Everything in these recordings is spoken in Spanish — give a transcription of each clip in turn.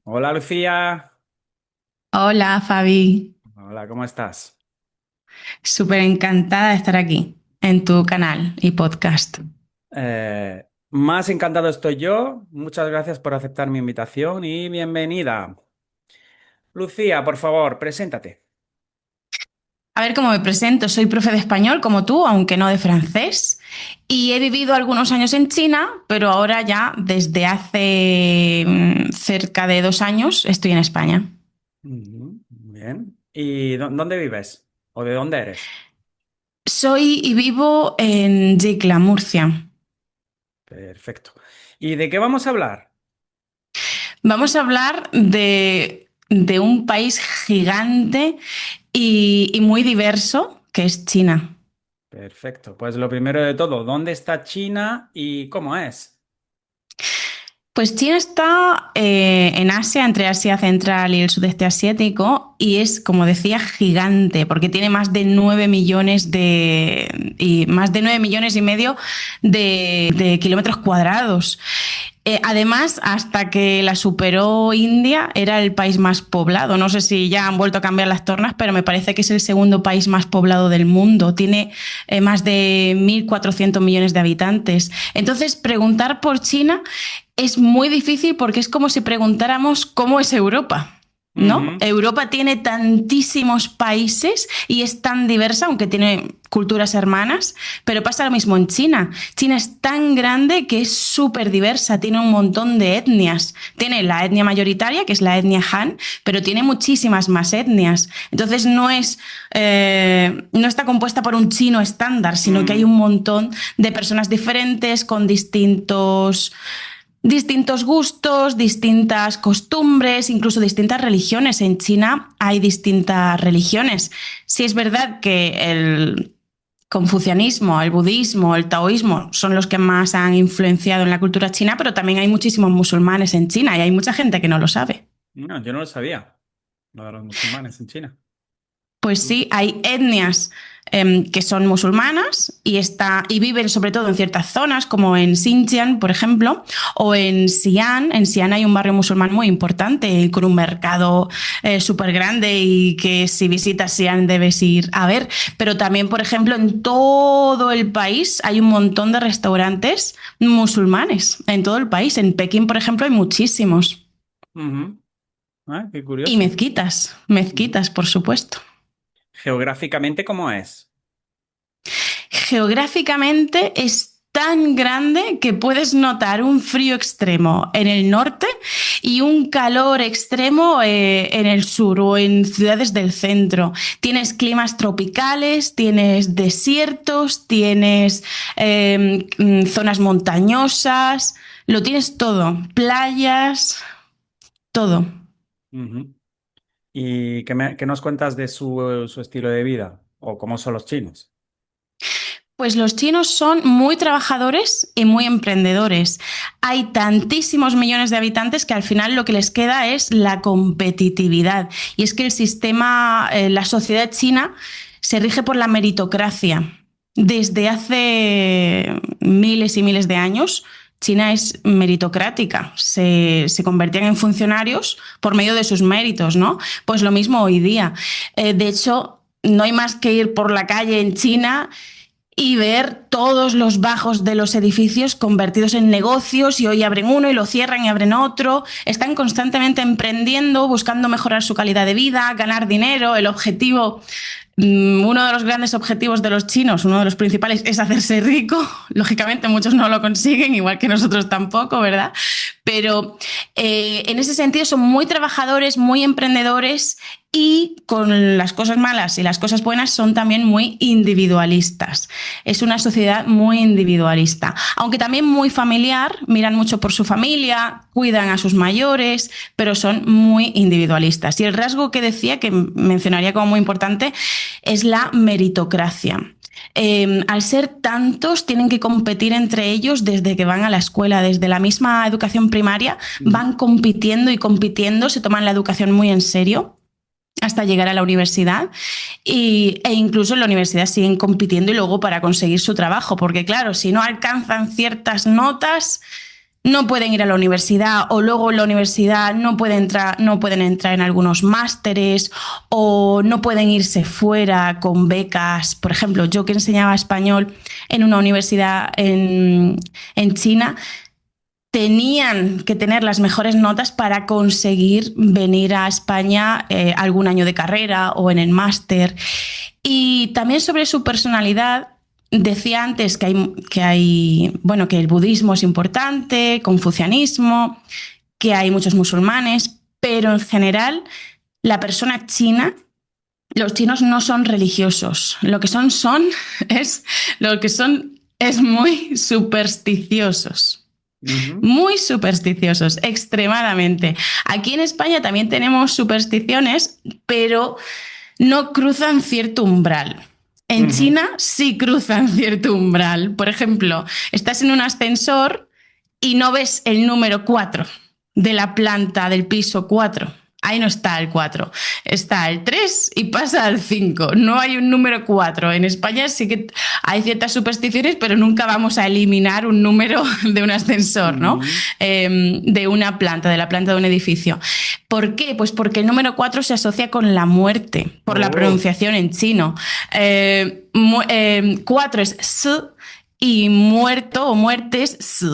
Hola Lucía. Hola Fabi, Hola, ¿cómo estás? súper encantada de estar aquí en tu canal y podcast. Más encantado estoy yo. Muchas gracias por aceptar mi invitación y bienvenida. Lucía, por favor, preséntate. A ver cómo me presento, soy profe de español como tú, aunque no de francés, y he vivido algunos años en China, pero ahora ya desde hace cerca de 2 años estoy en España. Ujú, bien. ¿Y dónde vives? ¿O de dónde eres? Soy y vivo en Yecla, Murcia. Perfecto. ¿Y de qué vamos a hablar? Vamos a hablar de un país gigante y muy diverso que es China. Perfecto. Pues lo primero de todo, ¿dónde está China y cómo es? Pues China está en Asia, entre Asia Central y el sudeste asiático, y es, como decía, gigante, porque tiene más de 9 millones y más de 9,5 millones de kilómetros cuadrados. Además, hasta que la superó India, era el país más poblado. No sé si ya han vuelto a cambiar las tornas, pero me parece que es el segundo país más poblado del mundo. Tiene más de 1.400 millones de habitantes. Entonces, preguntar por China es muy difícil porque es como si preguntáramos cómo es Europa. ¿No? Ujú, Europa tiene tantísimos países y es tan diversa, aunque tiene culturas hermanas, pero pasa lo mismo en China. China es tan grande que es súper diversa, tiene un montón de etnias. Tiene la etnia mayoritaria, que es la etnia Han, pero tiene muchísimas más etnias. Entonces no está compuesta por un chino estándar, sino que hay ujú. un montón de personas diferentes con distintos gustos, distintas costumbres, incluso distintas religiones. En China hay distintas religiones. Sí es verdad que el confucianismo, el budismo, el taoísmo son los que más han influenciado en la cultura china, pero también hay muchísimos musulmanes en China y hay mucha gente que no lo sabe. No, yo no lo sabía, lo de los musulmanes en China. Pues sí, hay etnias que son musulmanas y viven sobre todo en ciertas zonas, como en Xinjiang, por ejemplo, o en Xi'an. En Xi'an hay un barrio musulmán muy importante, con un mercado súper grande y que si visitas Xi'an debes ir a ver. Pero también, por ejemplo, en todo el país hay un montón de restaurantes musulmanes, en todo el país. En Pekín, por ejemplo, hay muchísimos. Ujú. Ah, qué Y curioso. mezquitas, Ujú. mezquitas, por supuesto. Geográficamente, ¿cómo es? Geográficamente es tan grande que puedes notar un frío extremo en el norte y un calor extremo en el sur o en ciudades del centro. Tienes climas tropicales, tienes desiertos, tienes zonas montañosas, lo tienes todo, playas, todo. Ujú. ¿Y qué nos cuentas de su estilo de vida? ¿O cómo son los chinos? Pues los chinos son muy trabajadores y muy emprendedores. Hay tantísimos millones de habitantes que al final lo que les queda es la competitividad. Y es que la sociedad china se rige por la meritocracia. Desde hace miles y miles de años, China es meritocrática. Se convertían en funcionarios por medio de sus méritos, ¿no? Pues lo mismo hoy día. De hecho, no hay más que ir por la calle en China y ver todos los bajos de los edificios convertidos en negocios y hoy abren uno y lo cierran y abren otro. Están constantemente emprendiendo, buscando mejorar su calidad de vida, ganar dinero. El objetivo, uno de los grandes objetivos de los chinos, uno de los principales, es hacerse rico. Lógicamente muchos no lo consiguen, igual que nosotros tampoco, ¿verdad? Pero en ese sentido son muy trabajadores, muy emprendedores y con las cosas malas y las cosas buenas son también muy individualistas. Es una sociedad muy individualista, aunque también muy familiar, miran mucho por su familia, cuidan a sus mayores, pero son muy individualistas. Y el rasgo que decía, que mencionaría como muy importante, es la meritocracia. Al ser tantos, tienen que competir entre ellos desde que van a la escuela, desde la misma educación primaria, Ujú. van compitiendo y compitiendo, se toman la educación muy en serio hasta llegar a la universidad e incluso en la universidad siguen compitiendo y luego para conseguir su trabajo, porque claro, si no alcanzan ciertas notas, no pueden ir a la universidad o luego en la universidad no pueden entrar en algunos másteres o no pueden irse fuera con becas. Por ejemplo, yo que enseñaba español en una universidad en China, tenían que tener las mejores notas para conseguir venir a España algún año de carrera o en el máster. Y también sobre su personalidad, decía antes bueno, que el budismo es importante, confucianismo, que hay muchos musulmanes, pero en general la persona china, los chinos no son religiosos. Es, lo que son es muy supersticiosos. Ujú, Muy supersticiosos, extremadamente. Aquí en España también tenemos supersticiones, pero no cruzan cierto umbral. En ujú. China sí cruzan cierto umbral. Por ejemplo, estás en un ascensor y no ves el número 4 de la planta del piso 4. Ahí no está el 4, está el 3 y pasa al 5. No hay un número 4. En España sí que hay ciertas supersticiones, pero nunca vamos a eliminar un número de un ascensor, ¿no? Ujú. De una planta, de la planta de un edificio. ¿Por qué? Pues porque el número 4 se asocia con la muerte, por la Oh, pronunciación en chino. 4 es S y muerto o muerte es S,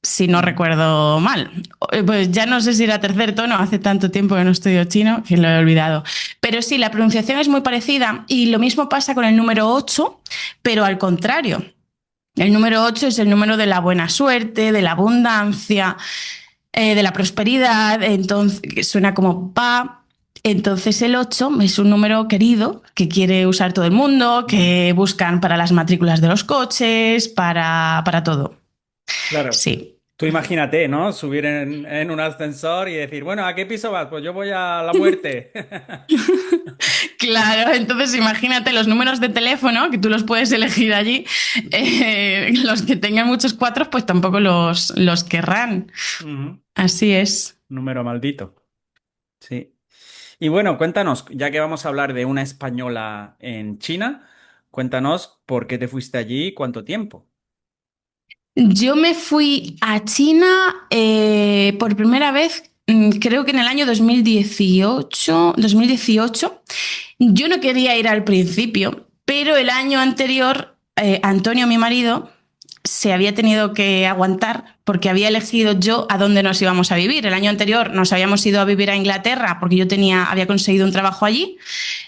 si no ujú. recuerdo mal. Pues ya no sé si era tercer tono, hace tanto tiempo que no estudio chino que lo he olvidado. Pero sí, la pronunciación es muy parecida y lo mismo pasa con el número 8, pero al contrario. El número 8 es el número de la buena suerte, de la abundancia, de la prosperidad, entonces suena como pa. Entonces el 8 es un número querido que quiere usar todo el mundo, Mm. que buscan para las matrículas de los coches, para todo. Claro. Sí. Tú imagínate, ¿no? Subir en un ascensor y decir, bueno, ¿a qué piso vas? Pues yo voy a la muerte. Claro, entonces imagínate los números de teléfono, que tú los puedes elegir allí, los que tengan muchos cuatros, pues tampoco los querrán. Ujú. Así es. Número maldito. Sí. Y bueno, cuéntanos, ya que vamos a hablar de una española en China, cuéntanos por qué te fuiste allí y cuánto tiempo. Yo me fui a China por primera vez, creo que en el año 2018. Yo no quería ir al principio, pero el año anterior, Antonio, mi marido, se había tenido que aguantar porque había elegido yo a dónde nos íbamos a vivir. El año anterior nos habíamos ido a vivir a Inglaterra porque había conseguido un trabajo allí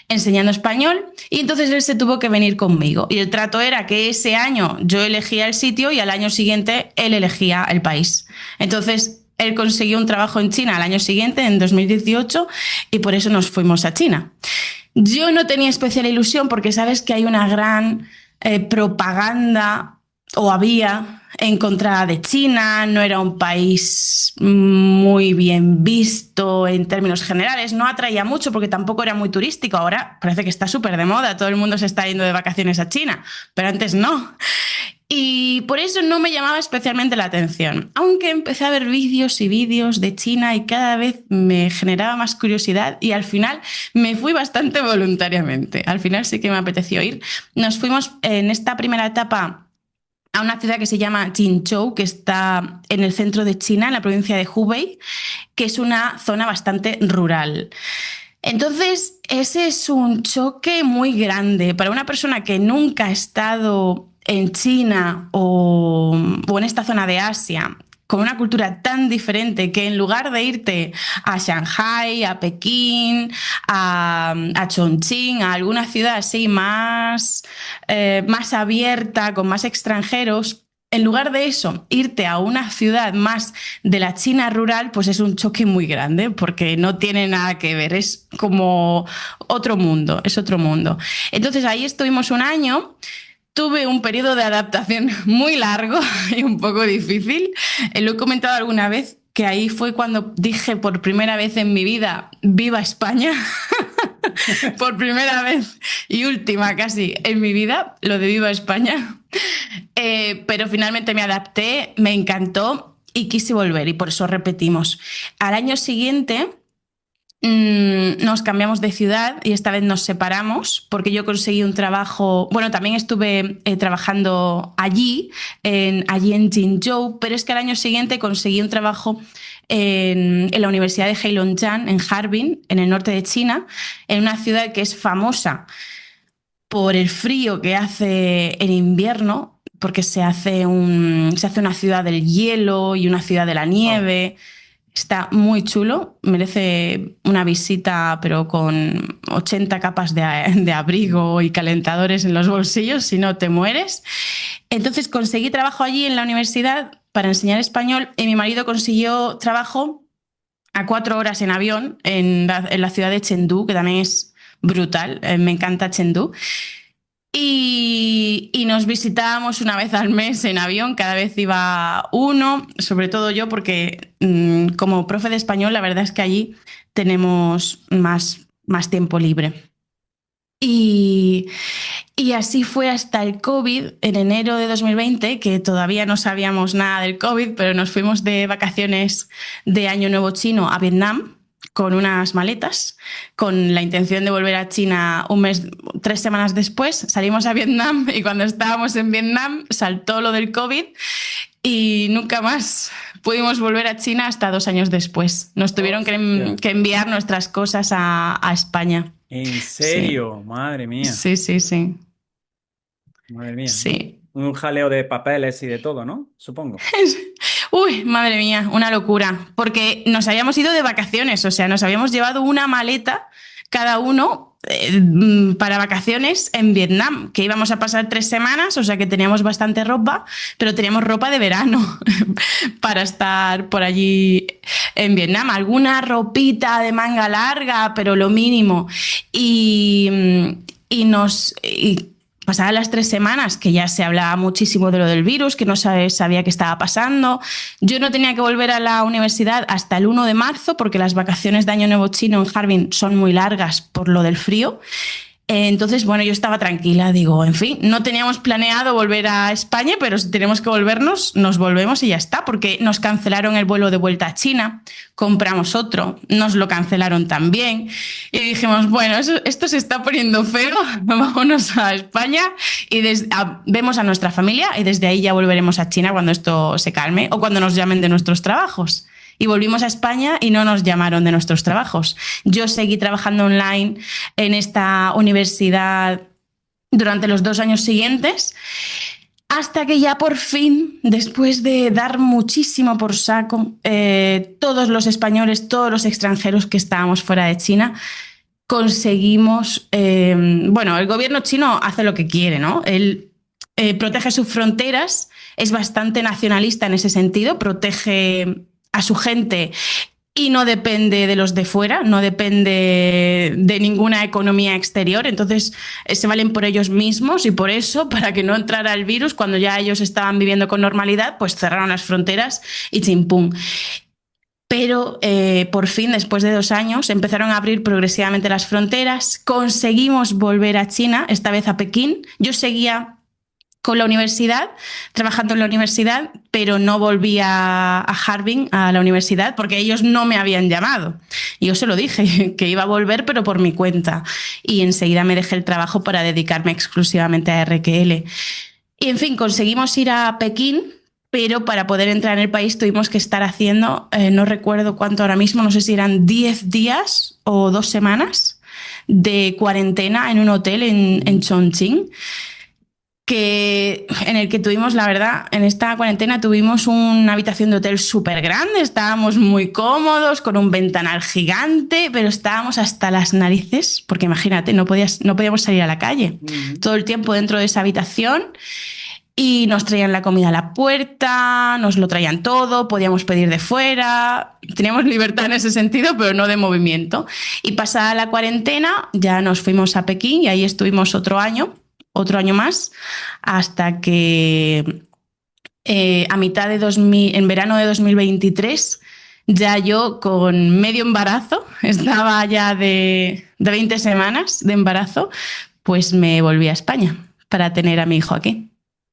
enseñando español y entonces él se tuvo que venir conmigo. Y el trato era que ese año yo elegía el sitio y al año siguiente él elegía el país. Entonces él consiguió un trabajo en China al año siguiente, en 2018, y por eso nos fuimos a China. Yo no tenía especial ilusión porque sabes que hay una gran propaganda, o había, en contra de China, no era un país muy bien visto en términos generales, no atraía mucho porque tampoco era muy turístico, ahora parece que está súper de moda, todo el mundo se está yendo de vacaciones a China, pero antes no. Y por eso no me llamaba especialmente la atención, aunque empecé a ver vídeos y vídeos de China y cada vez me generaba más curiosidad y al final me fui bastante voluntariamente. Al final sí que me apeteció ir. Nos fuimos en esta primera etapa a una ciudad que se llama Jinzhou, que está en el centro de China, en la provincia de Hubei, que es una zona bastante rural. Entonces, ese es un choque muy grande para una persona que nunca ha estado en China o en esta zona de Asia, con una cultura tan diferente que en lugar de irte a Shanghai, a Pekín, a Chongqing, a alguna ciudad así más abierta, con más extranjeros, en lugar de eso, irte a una ciudad más de la China rural, pues es un choque muy grande porque no tiene nada que ver, es como otro mundo, es otro mundo. Entonces ahí estuvimos un año. Tuve un periodo de adaptación muy largo y un poco difícil. Lo he comentado alguna vez que ahí fue cuando dije por primera vez en mi vida, viva España, por primera vez y última casi en mi vida, lo de viva España. Pero finalmente me adapté, me encantó y quise volver y por eso repetimos. Al año siguiente Nos cambiamos de ciudad y esta vez nos separamos porque yo conseguí un trabajo, bueno, también estuve trabajando allí en Jinzhou, pero es que al año siguiente conseguí un trabajo en la Universidad de Heilongjiang, en Harbin, en el norte de China, en una ciudad que es famosa por el frío que hace en invierno, porque se hace una ciudad del hielo y una ciudad de la Oh, nieve. Está muy chulo, merece una visita, pero con 80 capas de abrigo y calentadores en los bolsillos, si no te mueres. Entonces conseguí trabajo allí en la universidad para enseñar español y mi marido consiguió trabajo a 4 horas en avión en la ciudad de Chengdu, que también es brutal, me encanta Chengdu. Y nos visitábamos una vez al mes en avión, cada vez iba uno, sobre todo yo, porque como profe de español, la verdad es que allí tenemos más tiempo libre. Y, y así fue hasta el COVID, en enero de 2020, que todavía no sabíamos nada del COVID, pero nos fuimos de vacaciones de Año Nuevo Chino a Vietnam con unas maletas, con la intención de volver a China 3 semanas después. Salimos a Vietnam y cuando estábamos en Vietnam saltó lo del COVID y nunca más pudimos volver a China hasta 2 años después. Nos tuvieron hostia. que enviar nuestras cosas a España. ¿En Sí, serio? Madre mía. sí, sí, sí. Madre mía. Sí. Un jaleo de papeles y de todo, ¿no? Supongo. Uy, madre mía, una locura. Porque nos habíamos ido de vacaciones, o sea, nos habíamos llevado una maleta cada uno para vacaciones en Vietnam, que íbamos a pasar 3 semanas, o sea que teníamos bastante ropa, pero teníamos ropa de verano para estar por allí en Vietnam. Alguna ropita de manga larga, pero lo mínimo. Y pasadas las 3 semanas, que ya se hablaba muchísimo de lo del virus, que no sabía qué estaba pasando. Yo no tenía que volver a la universidad hasta el 1 de marzo, porque las vacaciones de Año Nuevo Chino en Harbin son muy largas por lo del frío. Entonces, bueno, yo estaba tranquila, digo, en fin, no teníamos planeado volver a España, pero si tenemos que volvernos, nos volvemos y ya está, porque nos cancelaron el vuelo de vuelta a China, compramos otro, nos lo cancelaron también y dijimos, bueno, esto se está poniendo feo, vámonos a España y vemos a nuestra familia y desde ahí ya volveremos a China cuando esto se calme o cuando nos llamen de nuestros trabajos. Y volvimos a España y no nos llamaron de nuestros trabajos. Yo seguí trabajando online en esta universidad durante los 2 años siguientes, hasta que ya por fin, después de dar muchísimo por saco, todos los españoles, todos los extranjeros que estábamos fuera de China, conseguimos, bueno, el gobierno chino hace lo que quiere, ¿no? Él protege sus fronteras, es bastante nacionalista en ese sentido, protege a su gente y no depende de los de fuera, no depende de ninguna economía exterior, entonces se valen por ellos mismos y por eso, para que no entrara el virus, cuando ya ellos estaban viviendo con normalidad, pues cerraron las fronteras y chimpum. Pero por fin, después de 2 años, empezaron a abrir progresivamente las fronteras, conseguimos volver a China, esta vez a Pekín. Yo seguía con la universidad, trabajando en la universidad, pero no volví a Harbin, a la universidad, porque ellos no me habían llamado. Y yo se lo dije, que iba a volver, pero por mi cuenta. Y enseguida me dejé el trabajo para dedicarme exclusivamente a RQL. Y en fin, conseguimos ir a Pekín, pero para poder entrar en el país tuvimos que estar haciendo, no recuerdo cuánto ahora mismo, no sé si eran 10 días o 2 semanas de cuarentena en un hotel en Chongqing, en el que tuvimos, la verdad, en esta cuarentena tuvimos una habitación de hotel súper grande, estábamos muy cómodos, con un ventanal gigante, pero estábamos hasta las narices, porque imagínate, no podíamos salir a la calle. Ujú. Todo el tiempo dentro de esa habitación y nos traían la comida a la puerta, nos lo traían todo, podíamos pedir de fuera, teníamos libertad en ese sentido, pero no de movimiento. Y pasada la cuarentena ya nos fuimos a Pekín y ahí estuvimos otro año más, hasta que a mitad de 2000, en verano de 2023, ya yo con medio embarazo, estaba ya de 20 semanas de embarazo, pues me volví a España para tener a mi hijo aquí.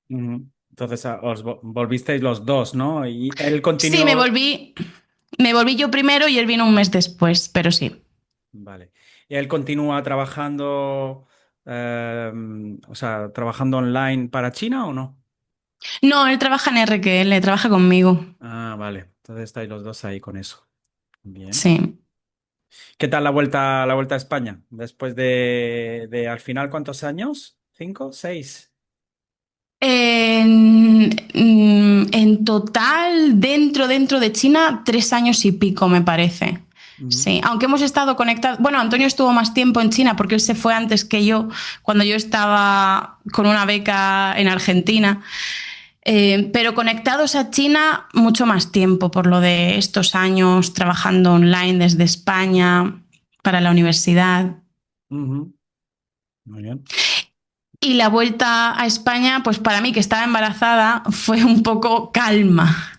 Ujú. Entonces os volvisteis los dos, ¿no? Y él Sí, continuó. me volví yo primero y él vino un mes después, pero sí. Vale. ¿Y él continúa trabajando, o sea, trabajando online para China o no? No, él trabaja en RQL, trabaja conmigo. Ah, vale. Entonces estáis los dos ahí con eso. Bien. Sí. ¿Qué tal la vuelta a España? Después de al final, ¿cuántos años? ¿5? ¿6? En total, dentro de China, 3 años y pico, me parece. Ujú, Sí, aunque hemos estado conectados. Bueno, Antonio estuvo más tiempo en China porque él se fue antes que yo, cuando yo estaba con una beca en Argentina. Pero conectados a China mucho más tiempo, por lo de estos años trabajando online desde España para la universidad. ujú. Muy bien. Y la vuelta a España, pues para mí que estaba embarazada, fue un poco calma.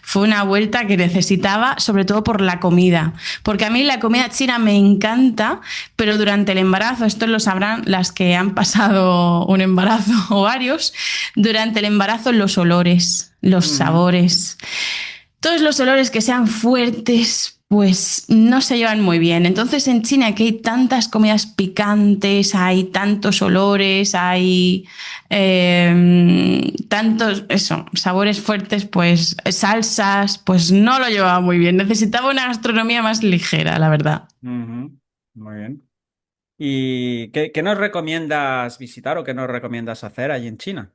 Fue una vuelta que necesitaba, sobre todo por la comida. Porque a mí la comida china me encanta, pero durante el embarazo, esto lo sabrán las que han pasado un embarazo o varios, durante el embarazo los olores, los Ujú, sabores, todos los olores que sean fuertes, pues no se llevan muy bien. Entonces en China que hay tantas comidas picantes, hay tantos olores, hay tantos, eso, sabores fuertes, pues salsas, pues no lo llevaba muy bien. Necesitaba una gastronomía más ligera, la verdad. ujú. Muy bien. ¿Y qué nos recomiendas visitar o qué nos recomiendas hacer allí en China?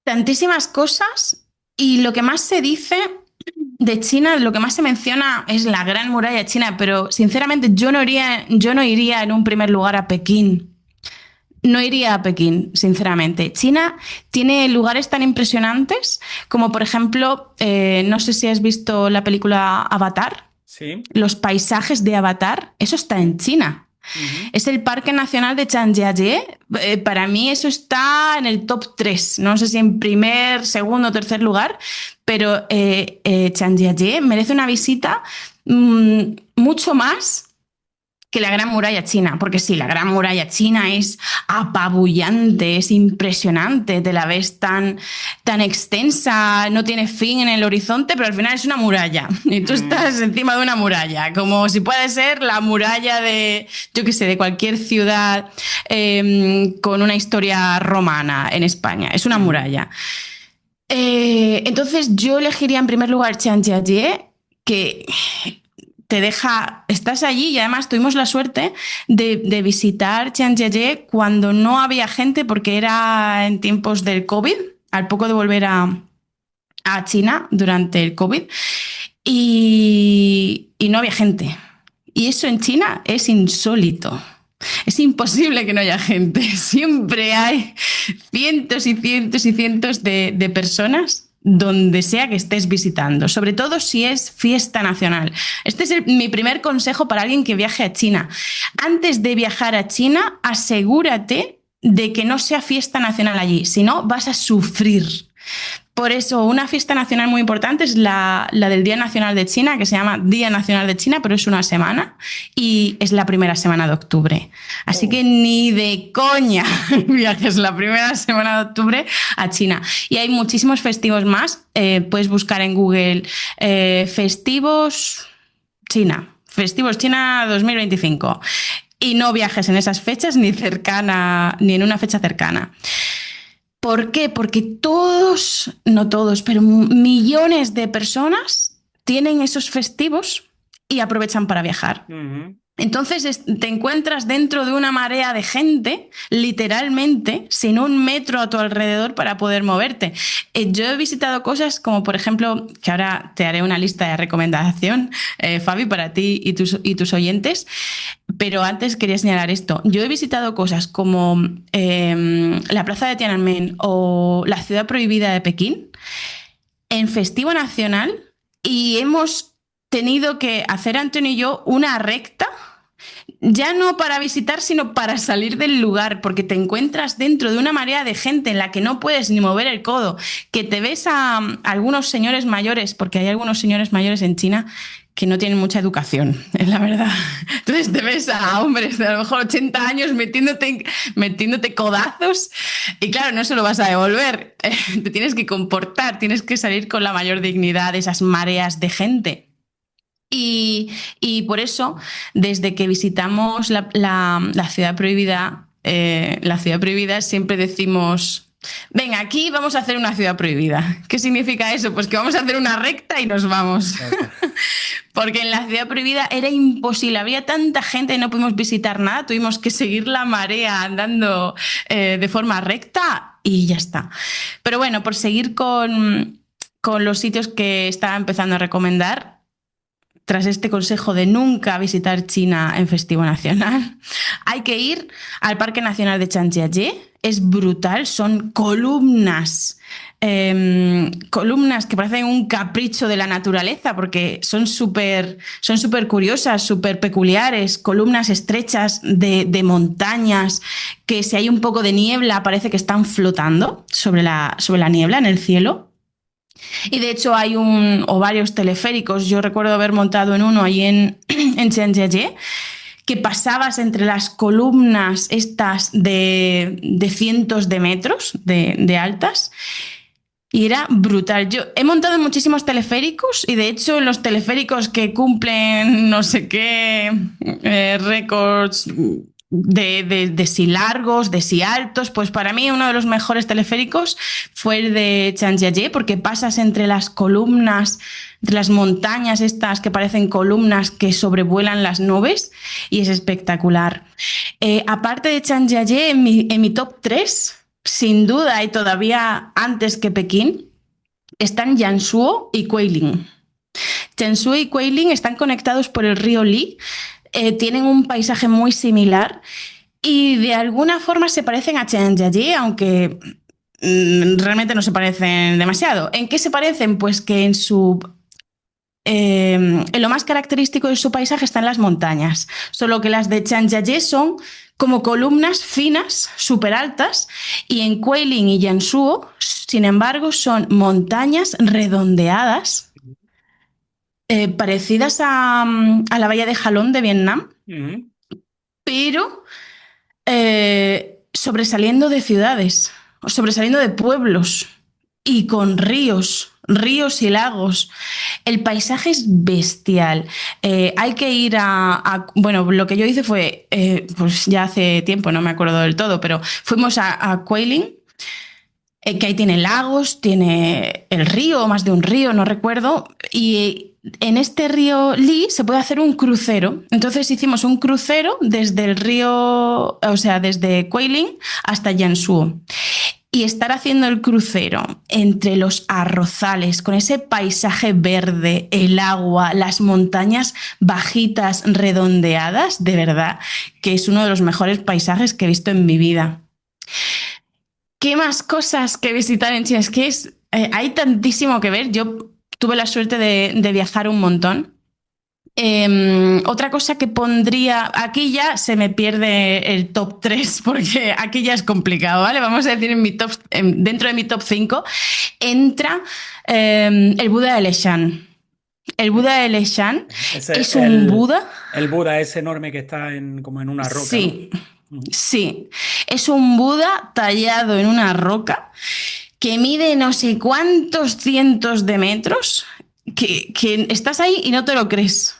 Tantísimas cosas y lo que más se dice de China, lo que más se menciona es la Gran Muralla China, pero sinceramente yo no iría en un primer lugar a Pekín. No iría a Pekín, sinceramente. China tiene lugares tan impresionantes como, por ejemplo, no sé si has visto la película Avatar, Sí. los paisajes de Avatar, eso está en China. Ujú, Es el Parque Nacional de Chanjiaye. Para mí eso está en el top 3. No sé si en primer, segundo o tercer lugar, pero Chanjiaye merece una visita mucho más que la Gran Muralla China, porque sí, la Gran Muralla China es apabullante, es impresionante, te la ves tan extensa, no tiene fin en el horizonte, pero al final es una muralla y tú ujú, estás encima de una muralla, como si puede ser la muralla de, yo qué sé, de cualquier ciudad con una historia romana en España, es una ujú. muralla. Entonces yo elegiría en primer lugar Chanjiaye, que te deja, estás allí y además tuvimos la suerte de visitar Chanjiaye cuando no había gente porque era en tiempos del COVID, al poco de volver a China durante el COVID y no había gente. Y eso en China es insólito. Es imposible que no haya gente. Siempre hay cientos y cientos y cientos de personas donde sea que estés visitando, sobre todo si es fiesta nacional. Este es mi primer consejo para alguien que viaje a China. Antes de viajar a China, asegúrate de que no sea fiesta nacional allí, si no vas a sufrir. Por eso, una fiesta nacional muy importante es la del Día Nacional de China, que se llama Día Nacional de China, pero es una semana y es la primera semana de octubre. Así Oh. que ni de coña viajes la primera semana de octubre a China. Y hay muchísimos festivos más. Puedes buscar en Google festivos China. Festivos China 2025. Y no viajes en esas fechas ni cercana, ni en una fecha cercana. ¿Por qué? Porque todos, no todos, pero millones de personas tienen esos festivos y aprovechan para viajar. Ujú. Entonces te encuentras dentro de una marea de gente, literalmente, sin un metro a tu alrededor para poder moverte. Yo he visitado cosas como, por ejemplo, que ahora te haré una lista de recomendación, Fabi, para ti y tus oyentes, pero antes quería señalar esto. Yo he visitado cosas como la Plaza de Tiananmen o la Ciudad Prohibida de Pekín en festivo nacional y hemos tenido que hacer Antonio y yo una recta ya no para visitar, sino para salir del lugar, porque te encuentras dentro de una marea de gente en la que no puedes ni mover el codo, que te ves a algunos señores mayores, porque hay algunos señores mayores en China que no tienen mucha educación, es la verdad. Entonces te ves a hombres de a lo mejor 80 años metiéndote codazos y claro, no se lo vas a devolver, te tienes que comportar, tienes que salir con la mayor dignidad de esas mareas de gente. Y por eso, desde que visitamos la la ciudad prohibida, siempre decimos, venga, aquí vamos a hacer una ciudad prohibida. ¿Qué significa eso? Pues que vamos a hacer una recta y nos vamos. Ya está. Porque en la ciudad prohibida era imposible, había tanta gente y no pudimos visitar nada, tuvimos que seguir la marea andando de forma recta y ya está. Pero bueno, por seguir con los sitios que estaba empezando a recomendar, tras este consejo de nunca visitar China en festivo nacional, hay que ir al Parque Nacional de Zhangjiajie. Es brutal, son columnas que parecen un capricho de la naturaleza porque son súper curiosas, súper peculiares, columnas estrechas de montañas que si hay un poco de niebla parece que están flotando sobre la niebla en el cielo. Y de hecho hay o varios teleféricos. Yo recuerdo haber montado en uno ahí en Zhangjiajie, que pasabas entre las columnas estas de cientos de metros de altas. Y era brutal. Yo he montado en muchísimos teleféricos y de hecho en los teleféricos que cumplen no sé qué récords de si largos, de si altos, pues para mí uno de los mejores teleféricos fue el de Zhangjiajie porque pasas entre las columnas, entre las montañas estas que parecen columnas que sobrevuelan las nubes y es espectacular. Aparte de Zhangjiajie, en mi top 3 sin duda y todavía antes que Pekín, están Jiangsu y Guilin. Jiangsu y Guilin están conectados por el río Li, tienen un paisaje muy similar y de alguna forma se parecen a Zhangjiajie, aunque realmente no se parecen demasiado. ¿En qué se parecen? Pues que en lo más característico de su paisaje están las montañas, solo que las de Zhangjiajie son como columnas finas, súper altas, y en Guilin y Jiangsu, sin embargo, son montañas redondeadas, parecidas a la bahía de Jalón de Vietnam, Ujú. pero sobresaliendo de ciudades, o sobresaliendo de pueblos y con ríos y lagos. El paisaje es bestial. Hay que ir bueno, lo que yo hice fue, pues ya hace tiempo, no me acuerdo del todo, pero fuimos a Guilin, que ahí tiene lagos, tiene el río, más de un río, no recuerdo, y en este río Li se puede hacer un crucero. Entonces hicimos un crucero desde el río, o sea, desde Guilin hasta Jiangsu. Y estar haciendo el crucero entre los arrozales, con ese paisaje verde, el agua, las montañas bajitas, redondeadas, de verdad, que es uno de los mejores paisajes que he visto en mi vida. ¿Qué más cosas que visitar en China? Es que hay tantísimo que ver. Yo tuve la suerte de viajar un montón. Otra cosa que pondría, aquí ya se me pierde el top 3 porque aquí ya es complicado, ¿vale? Vamos a decir dentro de mi top 5 entra el Buda de Leshan. El Buda de Leshan Ese, es un Buda, el Buda es enorme que está como en una roca, ¿no? sí, Ujú. sí, es un Buda tallado en una roca que mide no sé cuántos cientos de metros, que estás ahí y no te lo crees.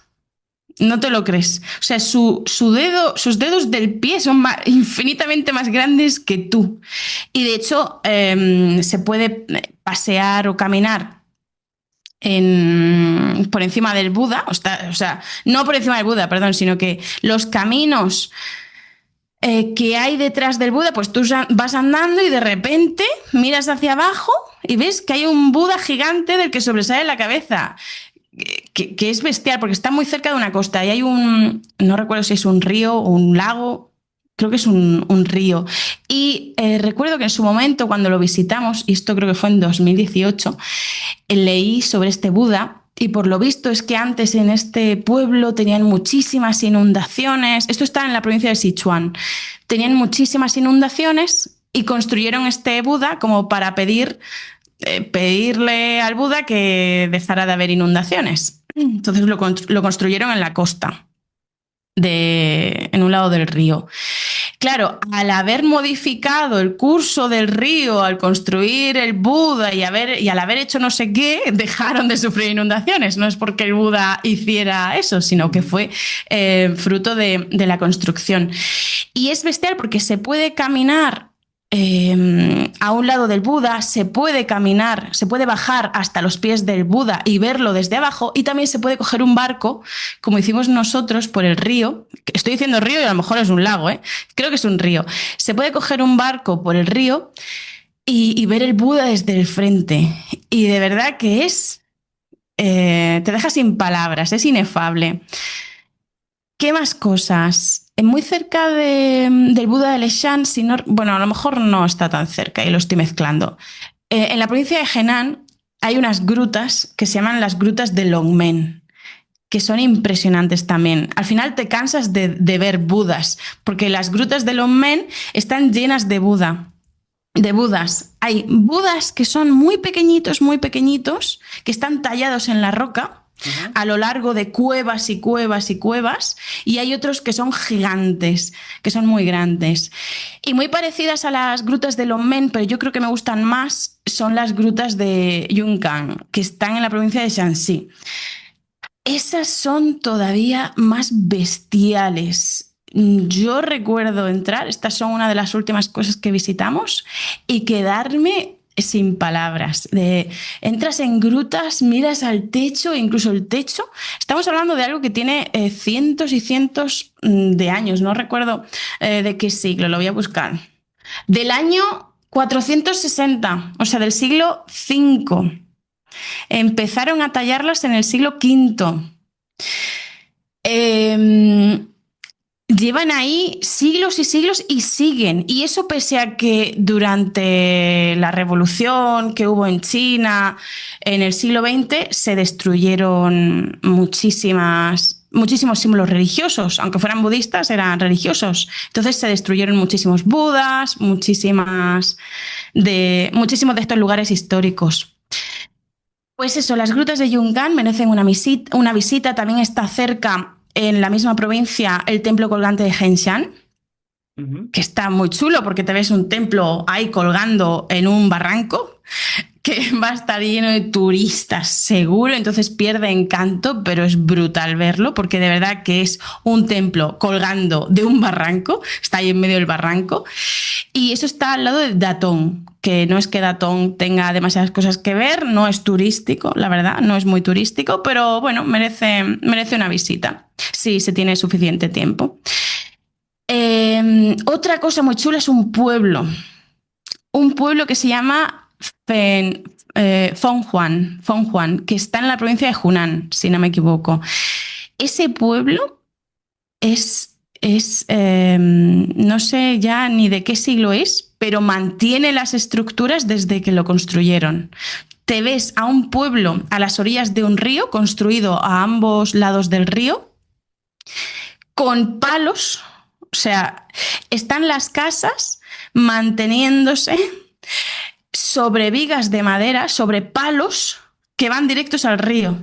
No te lo crees. O sea, sus dedos del pie son infinitamente más grandes que tú. Y de hecho, se puede pasear o caminar por encima del Buda. O sea, no por encima del Buda, perdón, sino que los caminos que hay detrás del Buda, pues tú vas andando y de repente miras hacia abajo y ves que hay un Buda gigante del que sobresale la cabeza. Que es bestial porque está muy cerca de una costa y hay no recuerdo si es un río o un lago, creo que es un río. Y recuerdo que en su momento cuando lo visitamos, y esto creo que fue en 2018, leí sobre este Buda y por lo visto es que antes en este pueblo tenían muchísimas inundaciones, esto está en la provincia de Sichuan, tenían muchísimas inundaciones y construyeron este Buda como para pedirle al Buda que dejara de haber inundaciones. Entonces lo construyeron en la costa, en un lado del río. Claro, al haber modificado el curso del río, al construir el Buda y al haber hecho no sé qué, dejaron de sufrir inundaciones. No es porque el Buda hiciera eso, sino que fue fruto de la construcción. Y es bestial porque se puede caminar a un lado del Buda, se puede caminar, se puede bajar hasta los pies del Buda y verlo desde abajo, y también se puede coger un barco, como hicimos nosotros, por el río. Estoy diciendo río y a lo mejor es un lago, ¿eh? Creo que es un río. Se puede coger un barco por el río y ver el Buda desde el frente. Y de verdad que te deja sin palabras, es inefable. ¿Qué más cosas? Muy cerca del Buda de Leshan, si no, bueno, a lo mejor no está tan cerca y lo estoy mezclando. En la provincia de Henan hay unas grutas que se llaman las grutas de Longmen, que son impresionantes también. Al final te cansas de ver budas, porque las grutas de Longmen están llenas de budas. Hay budas que son muy pequeñitos, que están tallados en la roca a lo largo de cuevas y cuevas y cuevas, y hay otros que son gigantes, que son muy grandes. Y muy parecidas a las grutas de Longmen, pero yo creo que me gustan más, son las grutas de Yunnan, que están en la provincia de Shanxi. Esas son todavía más bestiales. Yo recuerdo entrar, estas son una de las últimas cosas que visitamos, y quedarme sin palabras. Entras en grutas, miras al techo, incluso el techo. Estamos hablando de algo que tiene cientos y cientos de años. No recuerdo de qué siglo, lo voy a buscar. Del año 460, o sea, del siglo V. Empezaron a tallarlas en el siglo V. Llevan ahí siglos y siglos y siguen. Y eso pese a que durante la revolución que hubo en China en el siglo XX se destruyeron muchísimos símbolos religiosos. Aunque fueran budistas, eran religiosos. Entonces se destruyeron muchísimos budas, muchísimos de estos lugares históricos. Pues eso, las grutas de Yunnan merecen una visita. También está cerca, en la misma provincia, el templo colgante de Henshan, que está muy chulo porque te ves un templo ahí colgando en un barranco que va a estar lleno de turistas, seguro, entonces pierde encanto, pero es brutal verlo porque de verdad que es un templo colgando de un barranco, está ahí en medio del barranco, y eso está al lado de Datong, que no es que Datong tenga demasiadas cosas que ver, no es turístico, la verdad, no es muy turístico, pero bueno, merece una visita si se tiene suficiente tiempo. Otra cosa muy chula es un pueblo que se llama Fenghuan, que está en la provincia de Hunan, si no me equivoco. Ese pueblo no sé ya ni de qué siglo es, pero mantiene las estructuras desde que lo construyeron. Te ves a un pueblo a las orillas de un río, construido a ambos lados del río, con palos, o sea, están las casas manteniéndose sobre vigas de madera, sobre palos que van directos al río.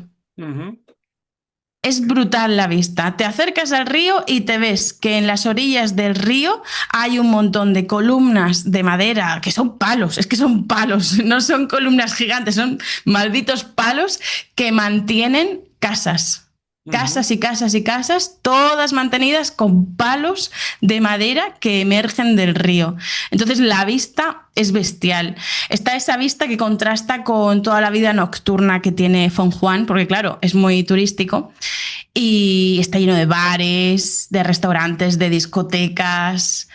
Es brutal la vista. Te acercas al río y te ves que en las orillas del río hay un montón de columnas de madera, que son palos, es que son palos, no son columnas gigantes, son malditos palos que mantienen casas. Casas y casas y casas, todas mantenidas con palos de madera que emergen del río. Entonces la vista es bestial. Está esa vista que contrasta con toda la vida nocturna que tiene Fenghuan, porque claro, es muy turístico y está lleno de bares, de restaurantes, de discotecas.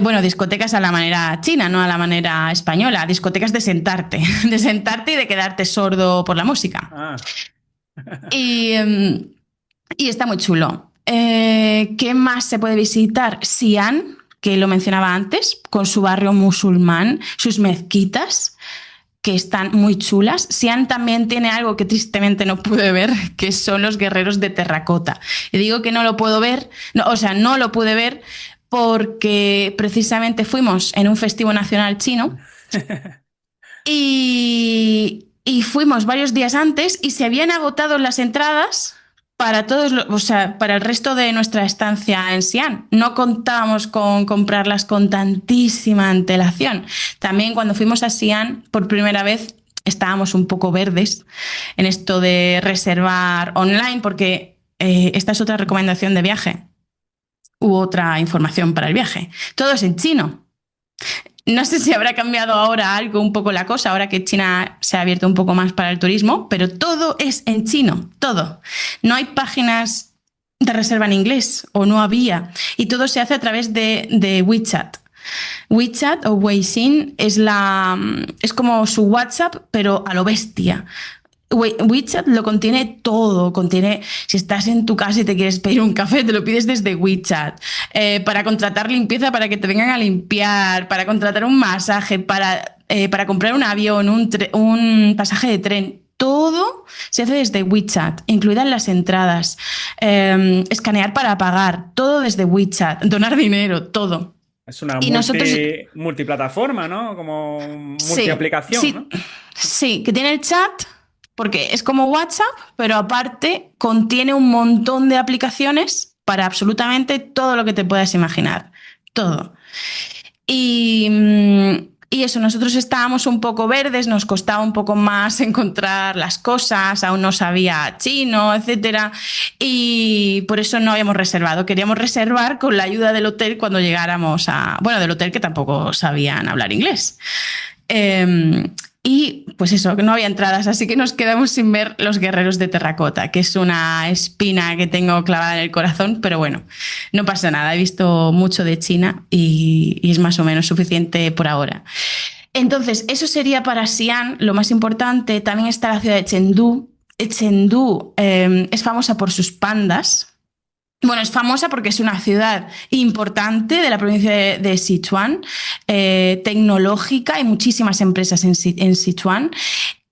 Bueno, discotecas a la manera china, no a la manera española. Discotecas de sentarte y de quedarte sordo por la música. Ah. Y está muy chulo. ¿Qué más se puede visitar? Xi'an, que lo mencionaba antes, con su barrio musulmán, sus mezquitas, que están muy chulas. Xi'an también tiene algo que tristemente no pude ver, que son los guerreros de terracota. Y digo que no lo puedo ver, no lo pude ver porque precisamente fuimos en un festivo nacional chino y fuimos varios días antes y se habían agotado las entradas para todos, o sea, para el resto de nuestra estancia en Xi'an. No contábamos con comprarlas con tantísima antelación. También cuando fuimos a Xi'an por primera vez estábamos un poco verdes en esto de reservar online, porque esta es otra recomendación de viaje u otra información para el viaje. Todo es en chino. No sé si habrá cambiado ahora algo un poco la cosa, ahora que China se ha abierto un poco más para el turismo, pero todo es en chino, todo. No hay páginas de reserva en inglés o no había y todo se hace a través de WeChat. WeChat o Weixin es como su WhatsApp, pero a lo bestia. WeChat lo contiene todo, contiene, si estás en tu casa y te quieres pedir un café, te lo pides desde WeChat, para contratar limpieza para que te vengan a limpiar, para contratar un masaje, para comprar un avión, un pasaje de tren, todo se hace desde WeChat, incluidas las entradas, escanear para pagar, todo desde WeChat, donar dinero, todo. Es una Y nosotros, multiplataforma, ¿no? Como sí, multiaplicación, sí, ¿no? sí, que tiene el chat, porque es como WhatsApp, pero aparte contiene un montón de aplicaciones para absolutamente todo lo que te puedas imaginar. Todo. Y eso, nosotros estábamos un poco verdes, nos costaba un poco más encontrar las cosas, aún no sabía chino, etcétera, y por eso no habíamos reservado. Queríamos reservar con la ayuda del hotel cuando llegáramos bueno, del hotel que tampoco sabían hablar inglés. Y pues eso, que no había entradas, así que nos quedamos sin ver Los Guerreros de Terracota, que es una espina que tengo clavada en el corazón, pero bueno, no pasa nada, he visto mucho de China y es más o menos suficiente por ahora. Entonces, eso sería para Xi'an lo más importante. También está la ciudad de Chengdu. Chengdu es famosa por sus pandas. Bueno, es famosa porque es una ciudad importante de la provincia de Sichuan, tecnológica, hay muchísimas empresas en Sichuan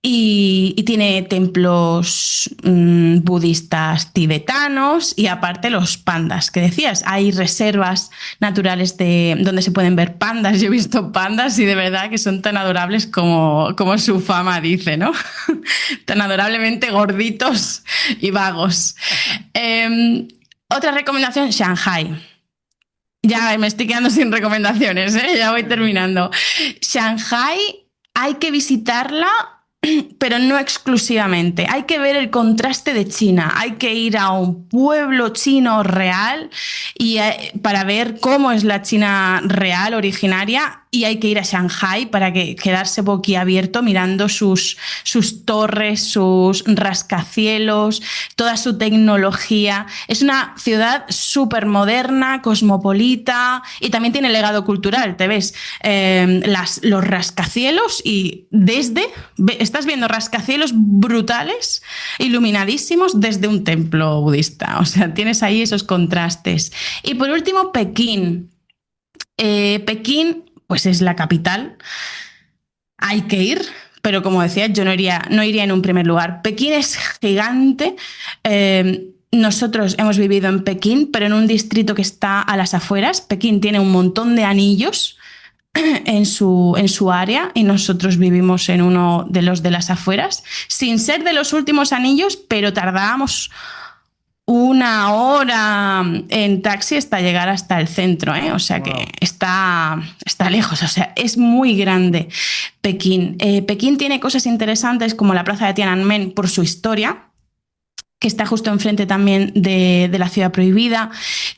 y tiene templos budistas tibetanos y aparte los pandas que decías. Hay reservas naturales donde se pueden ver pandas. Yo he visto pandas y de verdad que son tan adorables como su fama dice, ¿no? Tan adorablemente gorditos y vagos. Otra recomendación, Shanghai. Ya me estoy quedando sin recomendaciones, ¿eh? Ya voy terminando. Shanghai hay que visitarla, pero no exclusivamente. Hay que ver el contraste de China. Hay que ir a un pueblo chino real para ver cómo es la China real, originaria, y hay que ir a Shanghai para quedarse boquiabierto mirando sus torres, sus rascacielos, toda su tecnología. Es una ciudad súper moderna, cosmopolita y también tiene legado cultural. Te ves los rascacielos y estás viendo rascacielos brutales, iluminadísimos desde un templo budista. O sea, tienes ahí esos contrastes. Y por último, Pekín. Pekín pues es la capital. Hay que ir, pero como decía, yo no iría en un primer lugar. Pekín es gigante. Nosotros hemos vivido en Pekín, pero en un distrito que está a las afueras. Pekín tiene un montón de anillos en su área y nosotros vivimos en uno de los de las afueras, sin ser de los últimos anillos, pero tardábamos 1 hora en taxi hasta llegar hasta el centro, ¿eh? O sea que Wow. está lejos, o sea, es muy grande Pekín. Pekín tiene cosas interesantes como la plaza de Tiananmen por su historia, que está justo enfrente también de la ciudad prohibida.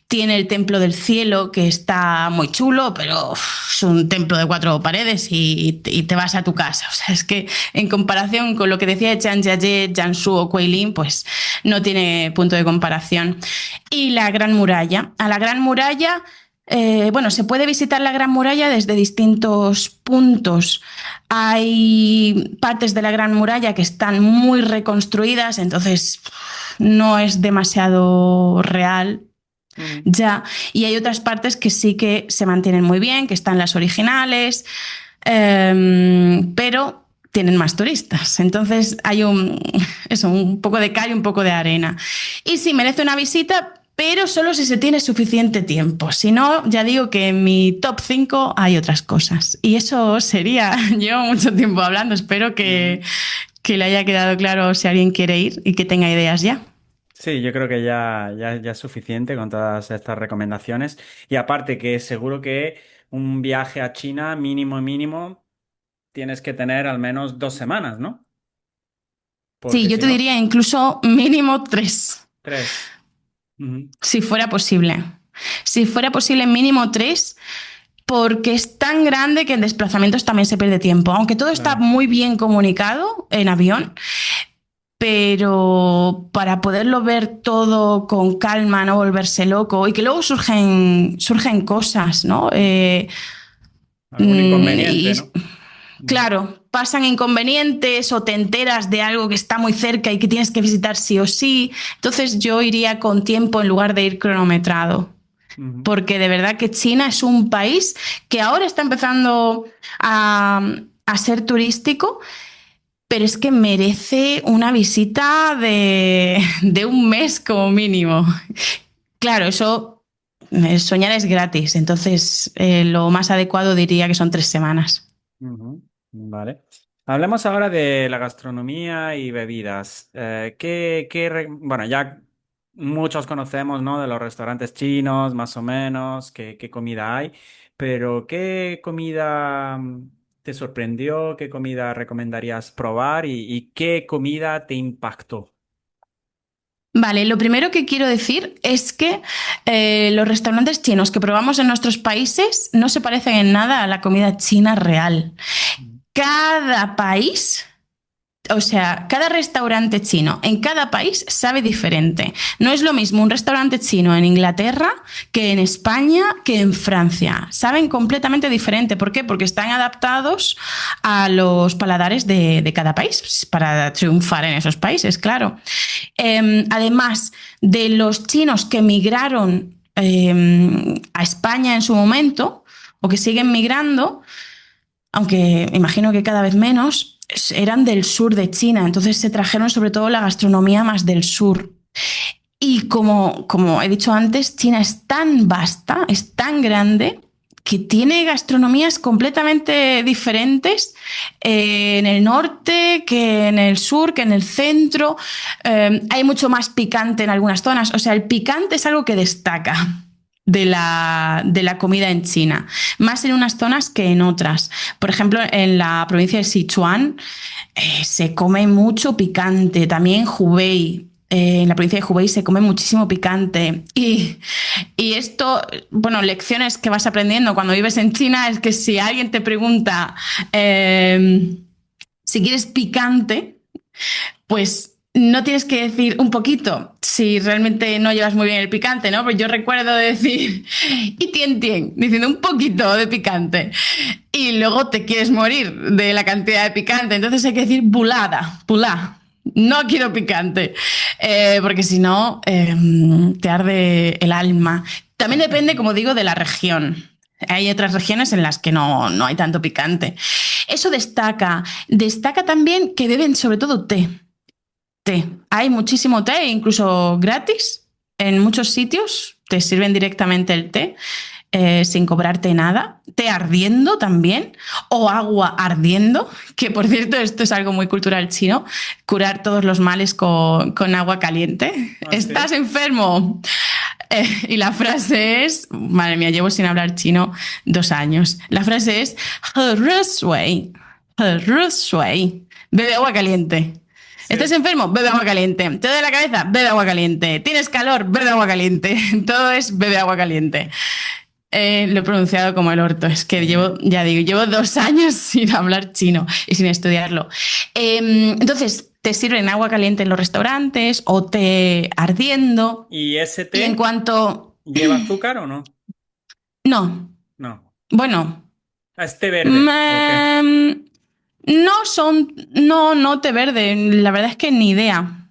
Tiene el Templo del Cielo, que está muy chulo, pero es un templo de 4 paredes y te vas a tu casa. O sea, es que en comparación con lo que decía de Zhangjiajie, Jiangsu o Guilin, pues no tiene punto de comparación. Y la Gran Muralla. A la Gran Muralla, bueno, se puede visitar la Gran Muralla desde distintos puntos. Hay partes de la Gran Muralla que están muy reconstruidas, entonces no es demasiado real ya. Y hay otras partes que sí que se mantienen muy bien, que están las originales, pero tienen más turistas. Entonces hay un poco de cal y un poco de arena. Y sí, merece una visita, pero solo si se tiene suficiente tiempo. Si no, ya digo que en mi top 5 hay otras cosas. Y eso sería, llevo mucho tiempo hablando, espero que le haya quedado claro si alguien quiere ir y que tenga ideas ya. Sí, yo creo que ya es suficiente con todas estas recomendaciones. Y aparte que seguro que un viaje a China mínimo mínimo tienes que tener al menos 2 semanas, ¿no? Sí, Porque yo si te no, diría incluso mínimo 3, 3. Ujú, si fuera posible. Si fuera posible, mínimo 3, porque es tan grande que en desplazamientos también se pierde tiempo. Aunque todo está claro. muy bien comunicado en avión, pero para poderlo ver todo con calma, no volverse loco y que luego surgen cosas, ¿no? Algún inconveniente, Y ¿no? Ujú, claro, pasan inconvenientes o te enteras de algo que está muy cerca y que tienes que visitar sí o sí. Entonces yo iría con tiempo en lugar de ir cronometrado. ujú, Porque de verdad que China es un país que ahora está empezando a ser turístico, pero es que merece una visita de un mes como mínimo. Claro, eso, soñar es gratis, entonces lo más adecuado diría que son 3 semanas. ujú. Vale. Hablemos ahora de la gastronomía y bebidas. Bueno, ya muchos conocemos, ¿no? De los restaurantes chinos, más o menos, qué comida hay, pero ¿qué comida te sorprendió? ¿Qué comida recomendarías probar? Y qué comida te impactó? Vale, lo primero que quiero decir es que los restaurantes chinos que probamos en nuestros países no se parecen en nada a la comida china real. Mm. Cada país, o sea, cada restaurante chino en cada país sabe diferente. No es lo mismo un restaurante chino en Inglaterra que en España que en Francia. Saben completamente diferente. ¿Por qué? Porque están adaptados a los paladares de cada país, pues, para triunfar en esos países, claro. Además de los chinos que migraron a España en su momento o que siguen migrando, aunque imagino que cada vez menos, eran del sur de China, entonces se trajeron sobre todo la gastronomía más del sur. Y como he dicho antes, China es tan vasta, es tan grande, que tiene gastronomías completamente diferentes en el norte que en el sur, que en el centro. Hay mucho más picante en algunas zonas. O sea, el picante es algo que destaca de la comida en China, más en unas zonas que en otras. Por ejemplo, en la provincia de Sichuan se come mucho picante, también en Hubei. En la provincia de Hubei se come muchísimo picante. Y esto, bueno, lecciones que vas aprendiendo cuando vives en China es que si alguien te pregunta si quieres picante, pues no tienes que decir un poquito si realmente no llevas muy bien el picante, ¿no? Pues yo recuerdo decir, y tien, diciendo un poquito de picante. Y luego te quieres morir de la cantidad de picante. Entonces hay que decir bulada, pulá. No quiero picante, porque si no, te arde el alma. También depende, como digo, de la región. Hay otras regiones en las que no hay tanto picante. Eso destaca. Destaca también que beben sobre todo té. Té. Hay muchísimo té, incluso gratis. En muchos sitios te sirven directamente el té sin cobrarte nada. Té ardiendo también. O agua ardiendo. Que por cierto, esto es algo muy cultural chino. Curar todos los males con agua caliente. Ah, ¿Estás sí. enfermo? Y la frase es, madre mía, llevo sin hablar chino 2 años. La frase es, "He re shui, he re shui". Bebe agua caliente. ¿Estás Sí. enfermo? Bebe agua caliente. ¿Te duele la cabeza? Bebe agua caliente. ¿Tienes calor? Bebe agua caliente. Todo es bebe agua caliente. Lo he pronunciado como el orto. Es que Eh, llevo, ya digo, llevo 2 años sin hablar chino y sin estudiarlo. Entonces, te sirven agua caliente en los restaurantes o té ardiendo. ¿Y ese Y en té cuanto... lleva azúcar o no? No, No. bueno, Ah, ¿es té verde o qué? mm, no son, no té verde. La verdad es que ni idea,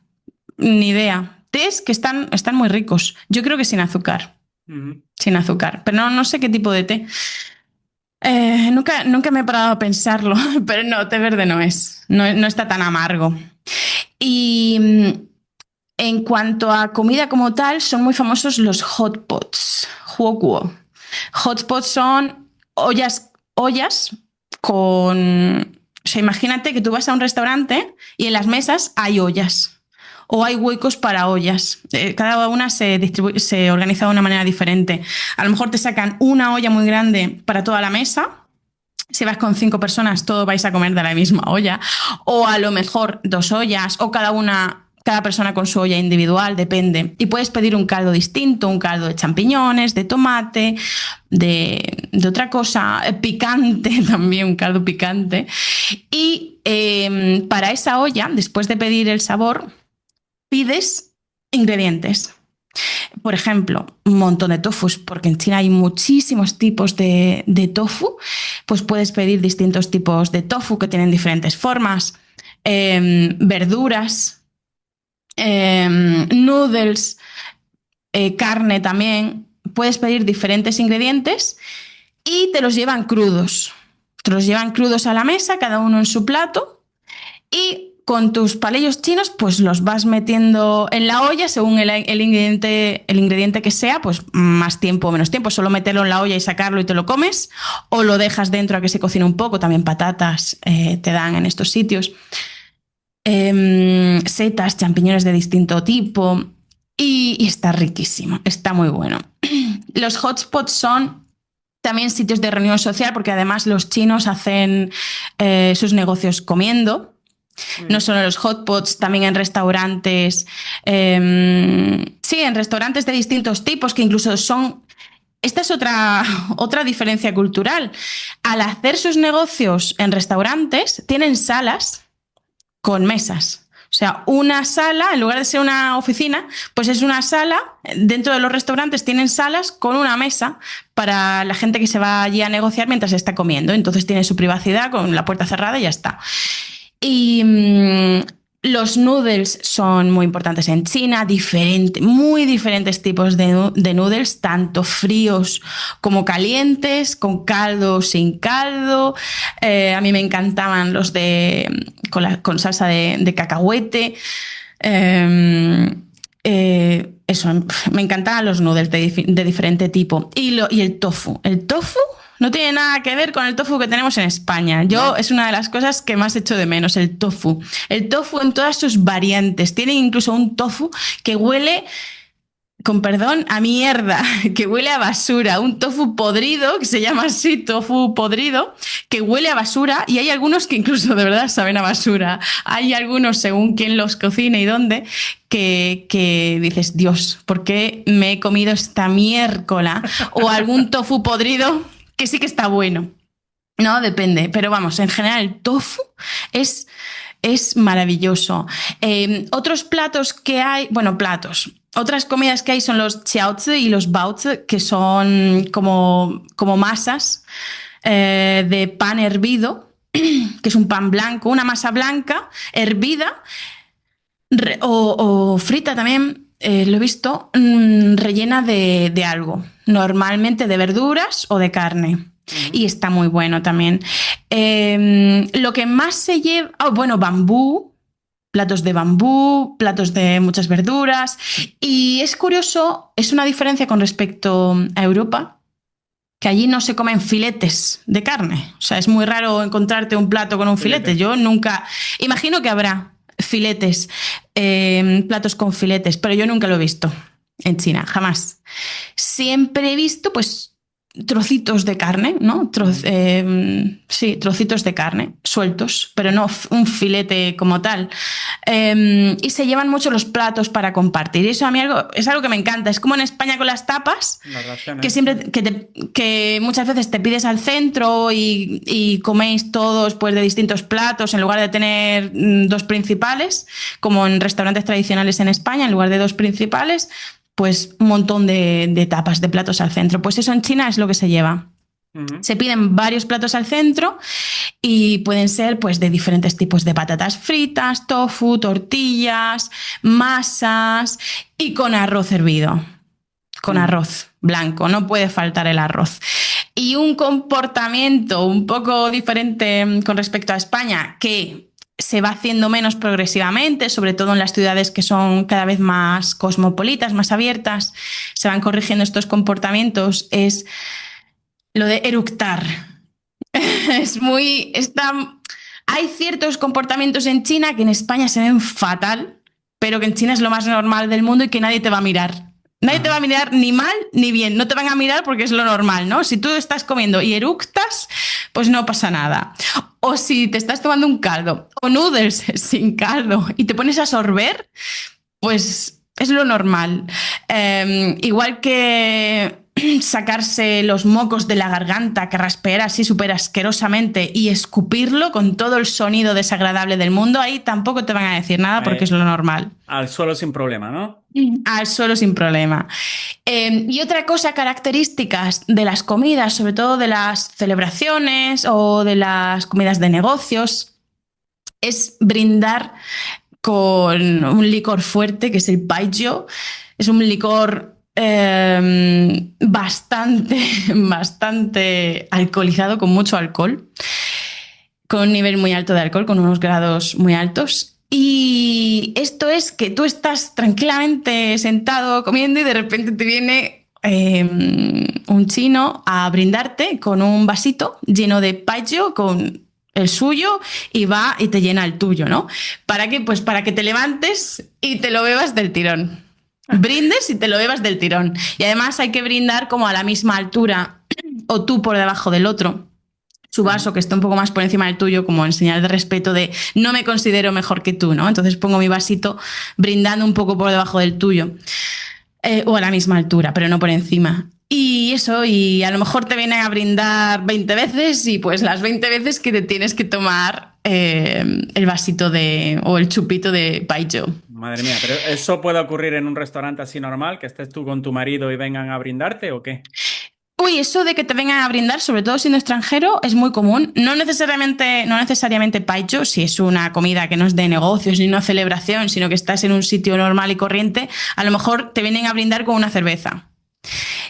ni idea. Tés que están muy ricos. Yo creo que Ujú. sin azúcar, pero no sé qué tipo de té. Nunca me he parado a pensarlo, pero no, té verde no es. No está tan amargo. Y en cuanto a comida como tal, son muy famosos los hot pots, huoguo. Hot pots son ollas con... O sea, imagínate que tú vas a un restaurante y en las mesas hay ollas. o hay huecos para ollas. Cada una se organiza de una manera diferente. A lo mejor te sacan una olla muy grande para toda la mesa. Si vas con 5 personas, todos vais a comer de la misma olla. O a lo mejor 2 ollas, o cada persona con su olla individual, depende. Y puedes pedir un caldo distinto, un caldo de champiñones, de tomate, de otra cosa, picante también, un caldo picante. Y para esa olla, después de pedir el sabor, pides ingredientes. Por ejemplo, un montón de tofus, porque en China hay muchísimos tipos de tofu, pues puedes pedir distintos tipos de tofu que tienen diferentes formas, verduras, noodles, carne también. Puedes pedir diferentes ingredientes y te los llevan crudos. Te los llevan crudos a la mesa, cada uno en su plato, y con tus palillos chinos pues los vas metiendo en la olla según el ingrediente que sea, pues más tiempo o menos tiempo, solo meterlo en la olla y sacarlo y te lo comes, o lo dejas dentro a que se cocine un poco, también patatas te dan en estos sitios, setas, champiñones de distinto tipo, y está riquísimo, está muy bueno. Los hotspots son también sitios de reunión social, porque además los chinos hacen sus negocios comiendo. No solo en los hotpots, también en restaurantes. Sí, en restaurantes de distintos tipos, que incluso son... Esta es otra diferencia cultural. Al hacer sus negocios en restaurantes, tienen salas con mesas. O sea, una sala, en lugar de ser una oficina, pues es una sala. Dentro de los restaurantes tienen salas con una mesa para la gente que se va allí a negociar mientras está comiendo. Entonces tiene su privacidad con la puerta cerrada y ya está. Y los noodles son muy importantes en China, muy diferentes tipos de noodles, tanto fríos como calientes, con caldo o sin caldo. A mí me encantaban los con salsa de cacahuete. Eso, me encantaban los noodles de diferente tipo. Y el tofu. El tofu no tiene nada que ver con el tofu que tenemos en España. ¿No? Es una de las cosas que más echo de menos, el tofu. El tofu en todas sus variantes. Tiene incluso un tofu que huele, con perdón, a mierda, que huele a basura. Un tofu podrido, que se llama así, tofu podrido, que huele a basura. Y hay algunos que incluso de verdad saben a basura. Hay algunos, según quién los cocine y dónde, que dices, Dios, ¿por qué me he comido esta miércola? O algún tofu podrido que sí que está bueno. No, depende. Pero vamos, en general el tofu es maravilloso. Otros platos que hay, bueno, otras comidas que hay son los xiaozi y los baozi, que son como masas de pan hervido, que es un pan blanco, una masa blanca hervida o frita también, lo he visto, rellena de algo, normalmente de verduras o de carne. Y está muy bueno también. Lo que más se lleva... Oh, bueno, platos de bambú, platos de muchas verduras. Y es curioso, es una diferencia con respecto a Europa, que allí no se comen filetes de carne. O sea, es muy raro encontrarte un plato con un filete. Yo nunca... Imagino que habrá filetes, platos con filetes, pero yo nunca lo he visto en China, jamás. Siempre he visto, pues, trocitos de carne, ¿no? Sí, trocitos de carne sueltos, pero no un filete como tal. Y se llevan mucho los platos para compartir. Y eso a mí es algo que me encanta. Es como en España con las tapas, que siempre que muchas veces te pides al centro y coméis todos pues de distintos platos en lugar de tener 2 principales, como en restaurantes tradicionales en España, en lugar de 2 principales, pues un montón de tapas, de platos al centro. Pues eso en China es lo que se lleva. Se piden varios platos al centro y pueden ser pues de diferentes tipos de patatas fritas, tofu, tortillas, masas y con arroz hervido. Con arroz blanco, no puede faltar el arroz. Y un comportamiento un poco diferente con respecto a España, que se va haciendo menos progresivamente, sobre todo en las ciudades que son cada vez más cosmopolitas, más abiertas, se van corrigiendo estos comportamientos, es lo de eructar. Hay ciertos comportamientos en China que en España se ven fatal, pero que en China es lo más normal del mundo y que nadie te va a mirar. Nadie te va a Ajá. mirar ni mal ni bien, no te van a mirar porque es lo normal, ¿no? Si tú estás comiendo y eructas, pues no pasa nada. O si te estás tomando un caldo o noodles sin caldo y te pones a sorber, pues es lo normal. Igual que sacarse los mocos de la garganta, que raspear así súper asquerosamente y escupirlo con todo el sonido desagradable del mundo, ahí tampoco te van a decir nada porque es Eh, lo normal. Al suelo sin problema, ¿no? Al suelo sin problema. Y otra cosa, características de las comidas, sobre todo de las celebraciones o de las comidas de negocios, es brindar con un licor fuerte, que es el Baijiu. Es un licor bastante, bastante alcoholizado, con mucho alcohol, con un nivel muy alto de alcohol, con unos grados muy altos. Y esto es que tú estás tranquilamente sentado comiendo y de repente te viene un chino a brindarte con un vasito lleno de payo, con el suyo, y va y te llena el tuyo, ¿no? ¿Para qué? Pues para que te levantes y te lo bebas del tirón. Brindes y te lo bebas del tirón. Y además hay que brindar como a la misma altura o tú por debajo del otro, su Ujú. vaso que está un poco más por encima del tuyo, como en señal de respeto de no me considero mejor que tú, ¿no? Entonces pongo mi vasito brindando un poco por debajo del tuyo, o a la misma altura, pero no por encima. Y eso, y a lo mejor te vienen a brindar 20 veces y pues las 20 veces que te tienes que tomar el vasito de, o el chupito de Baijiu. Madre mía, pero ¿eso puede ocurrir en un restaurante así normal, que estés tú con tu marido y vengan a brindarte o qué? Uy, eso de que te vengan a brindar, sobre todo siendo extranjero, es muy común. No necesariamente paello, si es una comida que no es de negocios ni una celebración, sino que estás en un sitio normal y corriente, a lo mejor te vienen a brindar con una cerveza.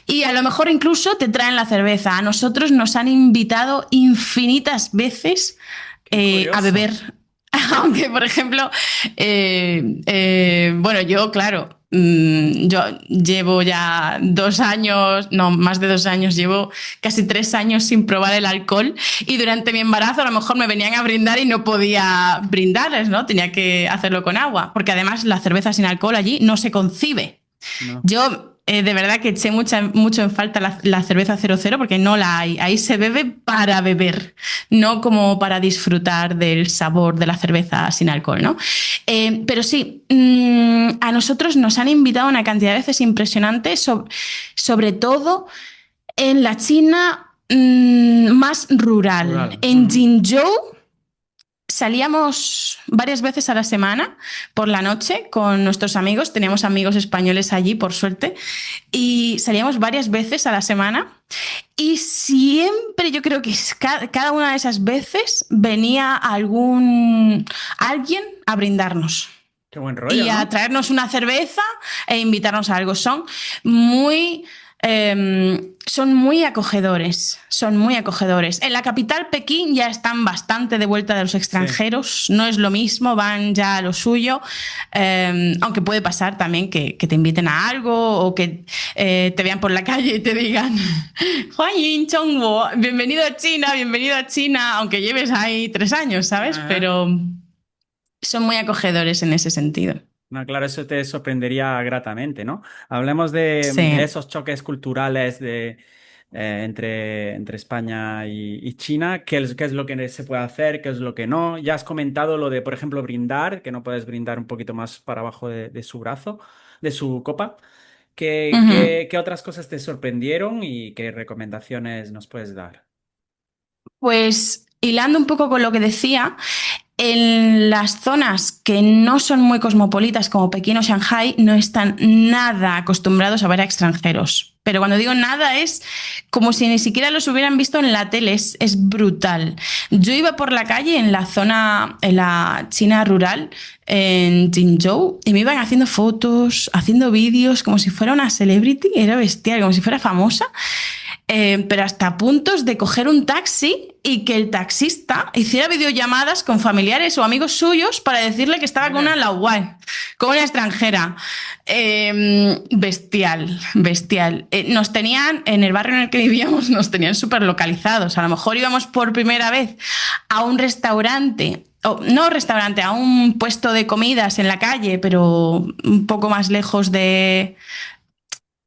Y a lo mejor incluso te traen la cerveza. A nosotros nos han invitado infinitas veces Qué a curioso. beber. Aunque, por ejemplo, bueno, yo, claro, yo llevo ya 2 años, no, más de 2 años, llevo casi 3 años sin probar el alcohol y durante mi embarazo a lo mejor me venían a brindar y no podía brindarles, ¿no? Tenía que hacerlo con agua, porque además la cerveza sin alcohol allí no se concibe. No. Yo de verdad que eché mucho en falta la cerveza 00 porque no la hay. Ahí se bebe para beber, no como para disfrutar del sabor de la cerveza sin alcohol, ¿no? Pero sí, a nosotros nos han invitado una cantidad de veces impresionante, sobre todo en la China más rural. Rural. En Ujú. Jinzhou salíamos varias veces a la semana por la noche con nuestros amigos. Teníamos amigos españoles allí, por suerte, y salíamos varias veces a la semana. Y siempre, yo creo que cada una de esas veces venía alguien a brindarnos Qué buen rollo, y a ¿no? traernos una cerveza e invitarnos a algo. Muy, son muy acogedores, son muy acogedores. En la capital, Pekín, ya están bastante de vuelta de los Sí. extranjeros, no es lo mismo, van ya a lo suyo, aunque puede pasar también que te inviten a algo o que te vean por la calle y te digan, Juan Chongwo, bienvenido a China, aunque lleves ahí 3 años, ¿sabes? Ajá. Pero son muy acogedores en ese sentido. No, claro, eso te sorprendería gratamente, ¿no? Hablemos de Sí. esos choques culturales entre España y China. Qué es lo que se puede hacer? ¿Qué es lo que no? Ya has comentado lo de, por ejemplo, brindar, que no puedes brindar un poquito más para abajo de su brazo, de su copa. Ujú. ¿Qué otras cosas te sorprendieron y qué recomendaciones nos puedes dar? Pues hilando un poco con lo que decía, en las zonas que no son muy cosmopolitas como Pekín o Shanghai no están nada acostumbrados a ver a extranjeros. Pero cuando digo nada es como si ni siquiera los hubieran visto en la tele, es brutal. Yo iba por la calle en la zona, en la China rural, en Jinzhou, y me iban haciendo fotos, haciendo vídeos, como si fuera una celebrity, era bestial, como si fuera famosa. Pero hasta puntos de coger un taxi y que el taxista hiciera videollamadas con familiares o amigos suyos para decirle que estaba con una Mira. laogai, con una extranjera. Bestial, bestial. Nos tenían, en el barrio en el que vivíamos, nos tenían súper localizados. A lo mejor íbamos por primera vez a un restaurante no restaurante, a un puesto de comidas en la calle, pero un poco más lejos de,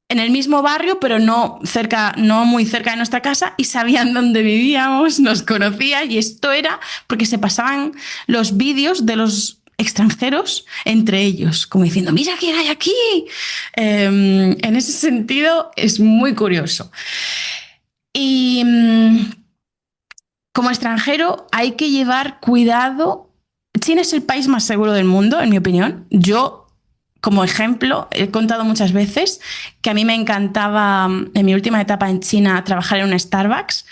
en el mismo barrio, pero no cerca, no muy cerca de nuestra casa, y sabían dónde vivíamos, nos conocían, y esto era porque se pasaban los vídeos de los extranjeros entre ellos, como diciendo, mira quién hay aquí. En ese sentido es muy curioso. Y como extranjero hay que llevar cuidado. China es el país más seguro del mundo, en mi opinión. Yo, como ejemplo, he contado muchas veces que a mí me encantaba, en mi última etapa en China, trabajar en un Starbucks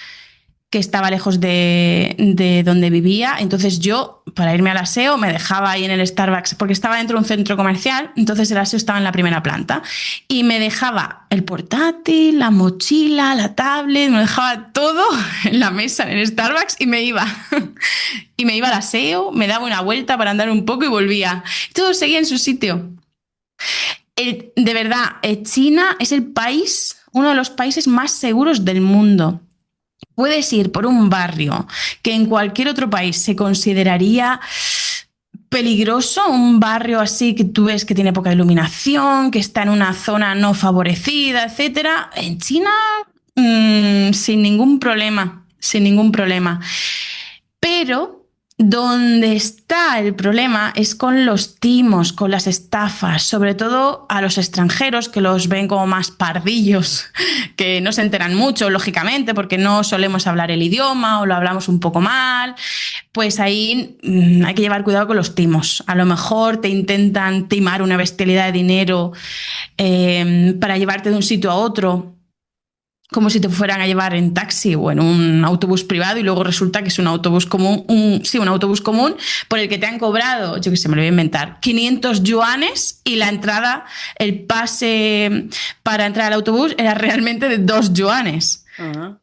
que estaba lejos de donde vivía. Entonces yo, para irme al aseo, me dejaba ahí en el Starbucks, porque estaba dentro de un centro comercial, entonces el aseo estaba en la primera planta, y me dejaba el portátil, la mochila, la tablet, me dejaba todo en la mesa en el Starbucks y me iba. Y me iba al aseo, me daba una vuelta para andar un poco y volvía. Todo seguía en su sitio. De verdad, China es el país, uno de los países más seguros del mundo. Puedes ir por un barrio que en cualquier otro país se consideraría peligroso, un barrio así que tú ves que tiene poca iluminación, que está en una zona no favorecida, etcétera. En China, sin ningún problema, sin ningún problema. Pero donde está el problema es con los timos, con las estafas, sobre todo a los extranjeros que los ven como más pardillos, que no se enteran mucho, lógicamente, porque no solemos hablar el idioma o lo hablamos un poco mal. Pues ahí hay que llevar cuidado con los timos. A lo mejor te intentan timar una bestialidad de dinero para llevarte de un sitio a otro, como si te fueran a llevar en taxi o en un autobús privado, y luego resulta que es un autobús común, un autobús común por el que te han cobrado, yo que sé, me lo voy a inventar, 500 yuanes, y la entrada, el pase para entrar al autobús era realmente de 2 yuanes. Ajá.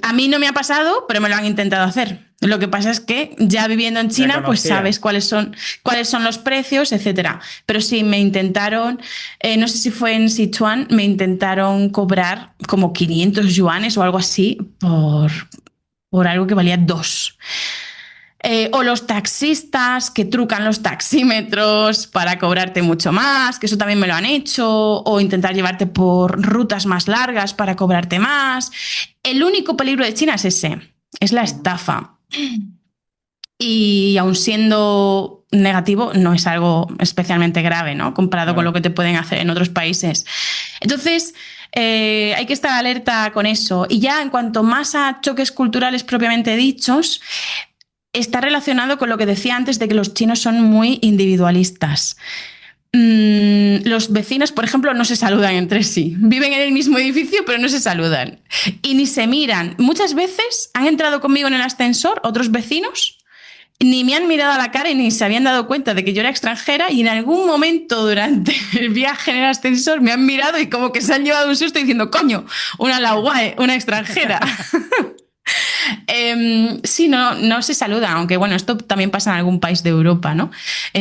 A mí no me ha pasado, pero me lo han intentado hacer. Lo que pasa es que ya viviendo en Ya China, pues sabes conocías. cuáles son los precios, etcétera. Pero sí, me intentaron, no sé si fue en Sichuan, me intentaron cobrar como 500 yuanes o algo así por algo que valía 2. O los taxistas que trucan los taxímetros para cobrarte mucho más, que eso también me lo han hecho, o intentar llevarte por rutas más largas para cobrarte más. El único peligro de China es ese, es la Ujú. estafa. Y aun siendo negativo, no es algo especialmente grave, ¿no? Comparado con lo Claro. que te pueden hacer en otros países. Entonces, hay que estar alerta con eso. Y ya en cuanto más a choques culturales propiamente dichos, está relacionado con lo que decía antes de que los chinos son muy individualistas. Los vecinos, por ejemplo, no se saludan entre sí. Viven en el mismo edificio, pero no se saludan. Y ni se miran. Muchas veces han entrado conmigo en el ascensor otros vecinos, ni me han mirado a la cara y ni se habían dado cuenta de que yo era extranjera, y en algún momento durante el viaje en el ascensor me han mirado y como que se han llevado un susto diciendo, coño, una lauae, una extranjera. Sí, no se saludan, aunque bueno, esto también pasa en algún país de Europa, ¿no?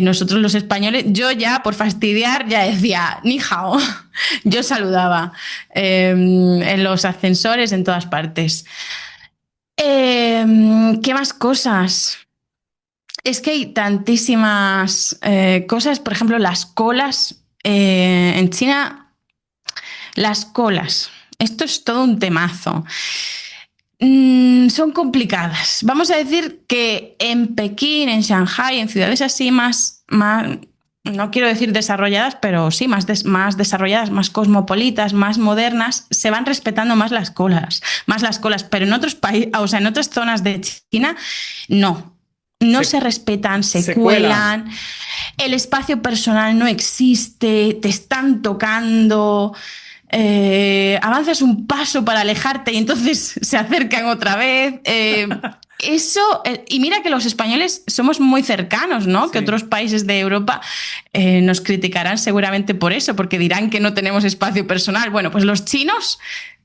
Nosotros los españoles, yo ya por fastidiar ya decía, ni hao, yo saludaba en los ascensores, en todas partes. ¿Qué más cosas? Es que hay tantísimas cosas, por ejemplo, las colas. En China, las colas. Esto es todo un temazo. Son complicadas. Vamos a decir que en Pekín, en Shanghai, en ciudades así más no quiero decir desarrolladas, pero sí más desarrolladas, más cosmopolitas, más modernas, se van respetando más las colas, pero en otros países, o sea, en otras zonas de China, no. No se Se, respetan, se se cuelan. cuelan, el espacio personal no existe, te están tocando, avanzas un paso para alejarte y entonces se acercan otra vez. Eso, y mira que los españoles somos muy cercanos, ¿no? Que Sí. otros países de Europa nos criticarán seguramente por eso, porque dirán que no tenemos espacio personal. Bueno, pues los chinos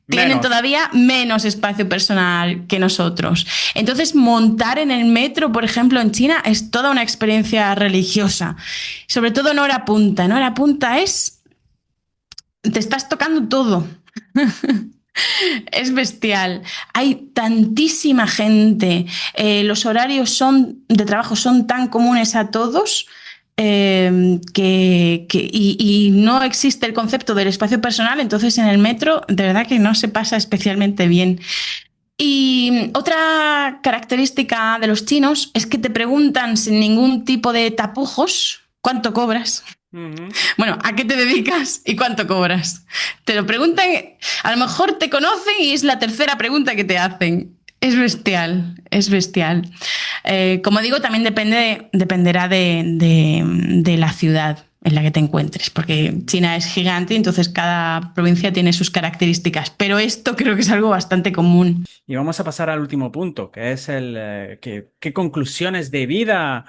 tienen Menos. todavía menos espacio personal que nosotros. Entonces, montar en el metro, por ejemplo, en China, es toda una experiencia religiosa. Sobre todo en hora punta. En hora punta te estás tocando todo. Es bestial. Hay tantísima gente. Los horarios de trabajo son tan comunes a todos y no existe el concepto del espacio personal, entonces en el metro de verdad que no se pasa especialmente bien. Y otra característica de los chinos es que te preguntan sin ningún tipo de tapujos cuánto cobras. Ujú. Bueno, ¿a qué te dedicas y cuánto cobras? Te lo preguntan, a lo mejor te conocen y es la tercera pregunta que te hacen. Es bestial, es bestial. Como digo, también dependerá de la ciudad en la que te encuentres, porque China es gigante, entonces cada provincia tiene sus características, pero esto creo que es algo bastante común. Y vamos a pasar al último punto, que es ¿qué conclusiones de vida,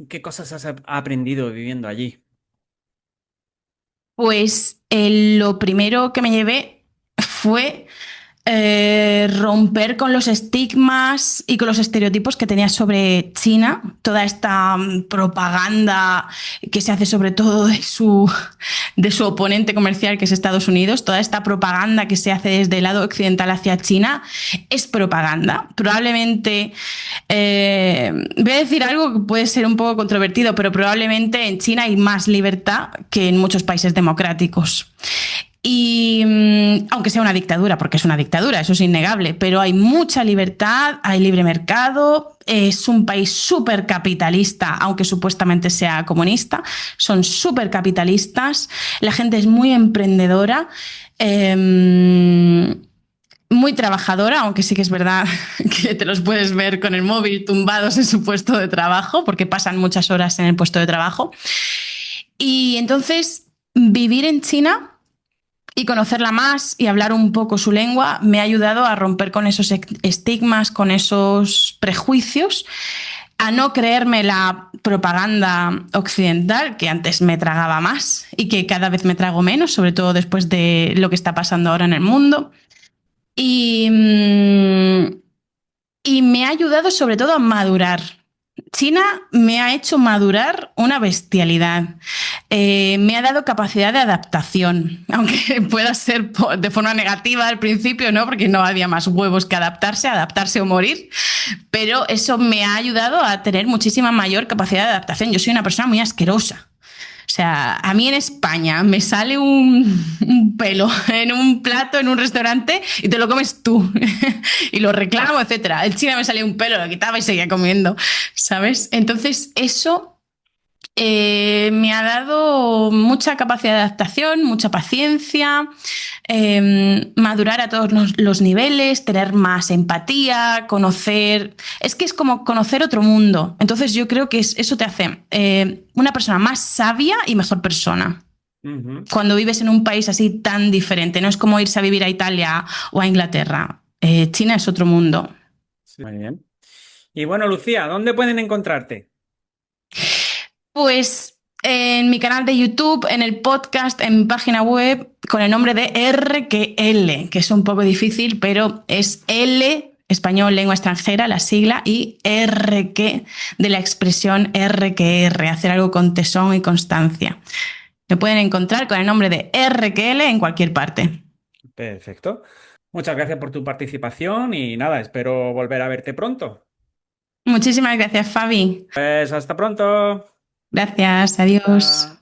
qué cosas has aprendido viviendo allí? Pues lo primero que me llevé fue romper con los estigmas y con los estereotipos que tenía sobre China, toda esta propaganda que se hace sobre todo de su oponente comercial, que es Estados Unidos, toda esta propaganda que se hace desde el lado occidental hacia China, es propaganda. Probablemente, voy a decir algo que puede ser un poco controvertido, pero probablemente en China hay más libertad que en muchos países democráticos. Y aunque sea una dictadura, porque es una dictadura, eso es innegable, pero hay mucha libertad, hay libre mercado, es un país súper capitalista, aunque supuestamente sea comunista, son súper capitalistas, la gente es muy emprendedora, muy trabajadora, aunque sí que es verdad que te los puedes ver con el móvil tumbados en su puesto de trabajo, porque pasan muchas horas en el puesto de trabajo. Y entonces, vivir en China y conocerla más y hablar un poco su lengua me ha ayudado a romper con esos estigmas, con esos prejuicios, a no creerme la propaganda occidental, que antes me tragaba más y que cada vez me trago menos, sobre todo después de lo que está pasando ahora en el mundo. Y, y me ha ayudado sobre todo a madurar. China me ha hecho madurar una bestialidad. Me ha dado capacidad de adaptación, aunque pueda ser de forma negativa al principio, ¿no? Porque no había más huevos que adaptarse o morir. Pero eso me ha ayudado a tener muchísima mayor capacidad de adaptación. Yo soy una persona muy asquerosa. O sea, a mí en España me sale un pelo en un plato, en un restaurante, y te lo comes tú. Y lo reclamo, etcétera. El chino me salía un pelo, lo quitaba y seguía comiendo, ¿sabes? Entonces, eso me ha dado mucha capacidad de adaptación, mucha paciencia, madurar a todos los niveles, tener más empatía, conocer. Es que es como conocer otro mundo. Entonces yo creo que eso te hace una persona más sabia y mejor persona. Ujú. Cuando vives en un país así tan diferente, no es como irse a vivir a Italia o a Inglaterra. China es otro mundo. Sí. Muy bien. Y bueno, Lucía, ¿dónde pueden encontrarte? Pues en mi canal de YouTube, en el podcast, en mi página web, con el nombre de RQL, que es un poco difícil, pero es L, español, lengua extranjera, la sigla, y RQ de la expresión RQR, hacer algo con tesón y constancia. Me pueden encontrar con el nombre de RQL en cualquier parte. Perfecto. Muchas gracias por tu participación y nada, espero volver a verte pronto. Muchísimas gracias, Fabi. Pues hasta pronto. Gracias, adiós. Ah.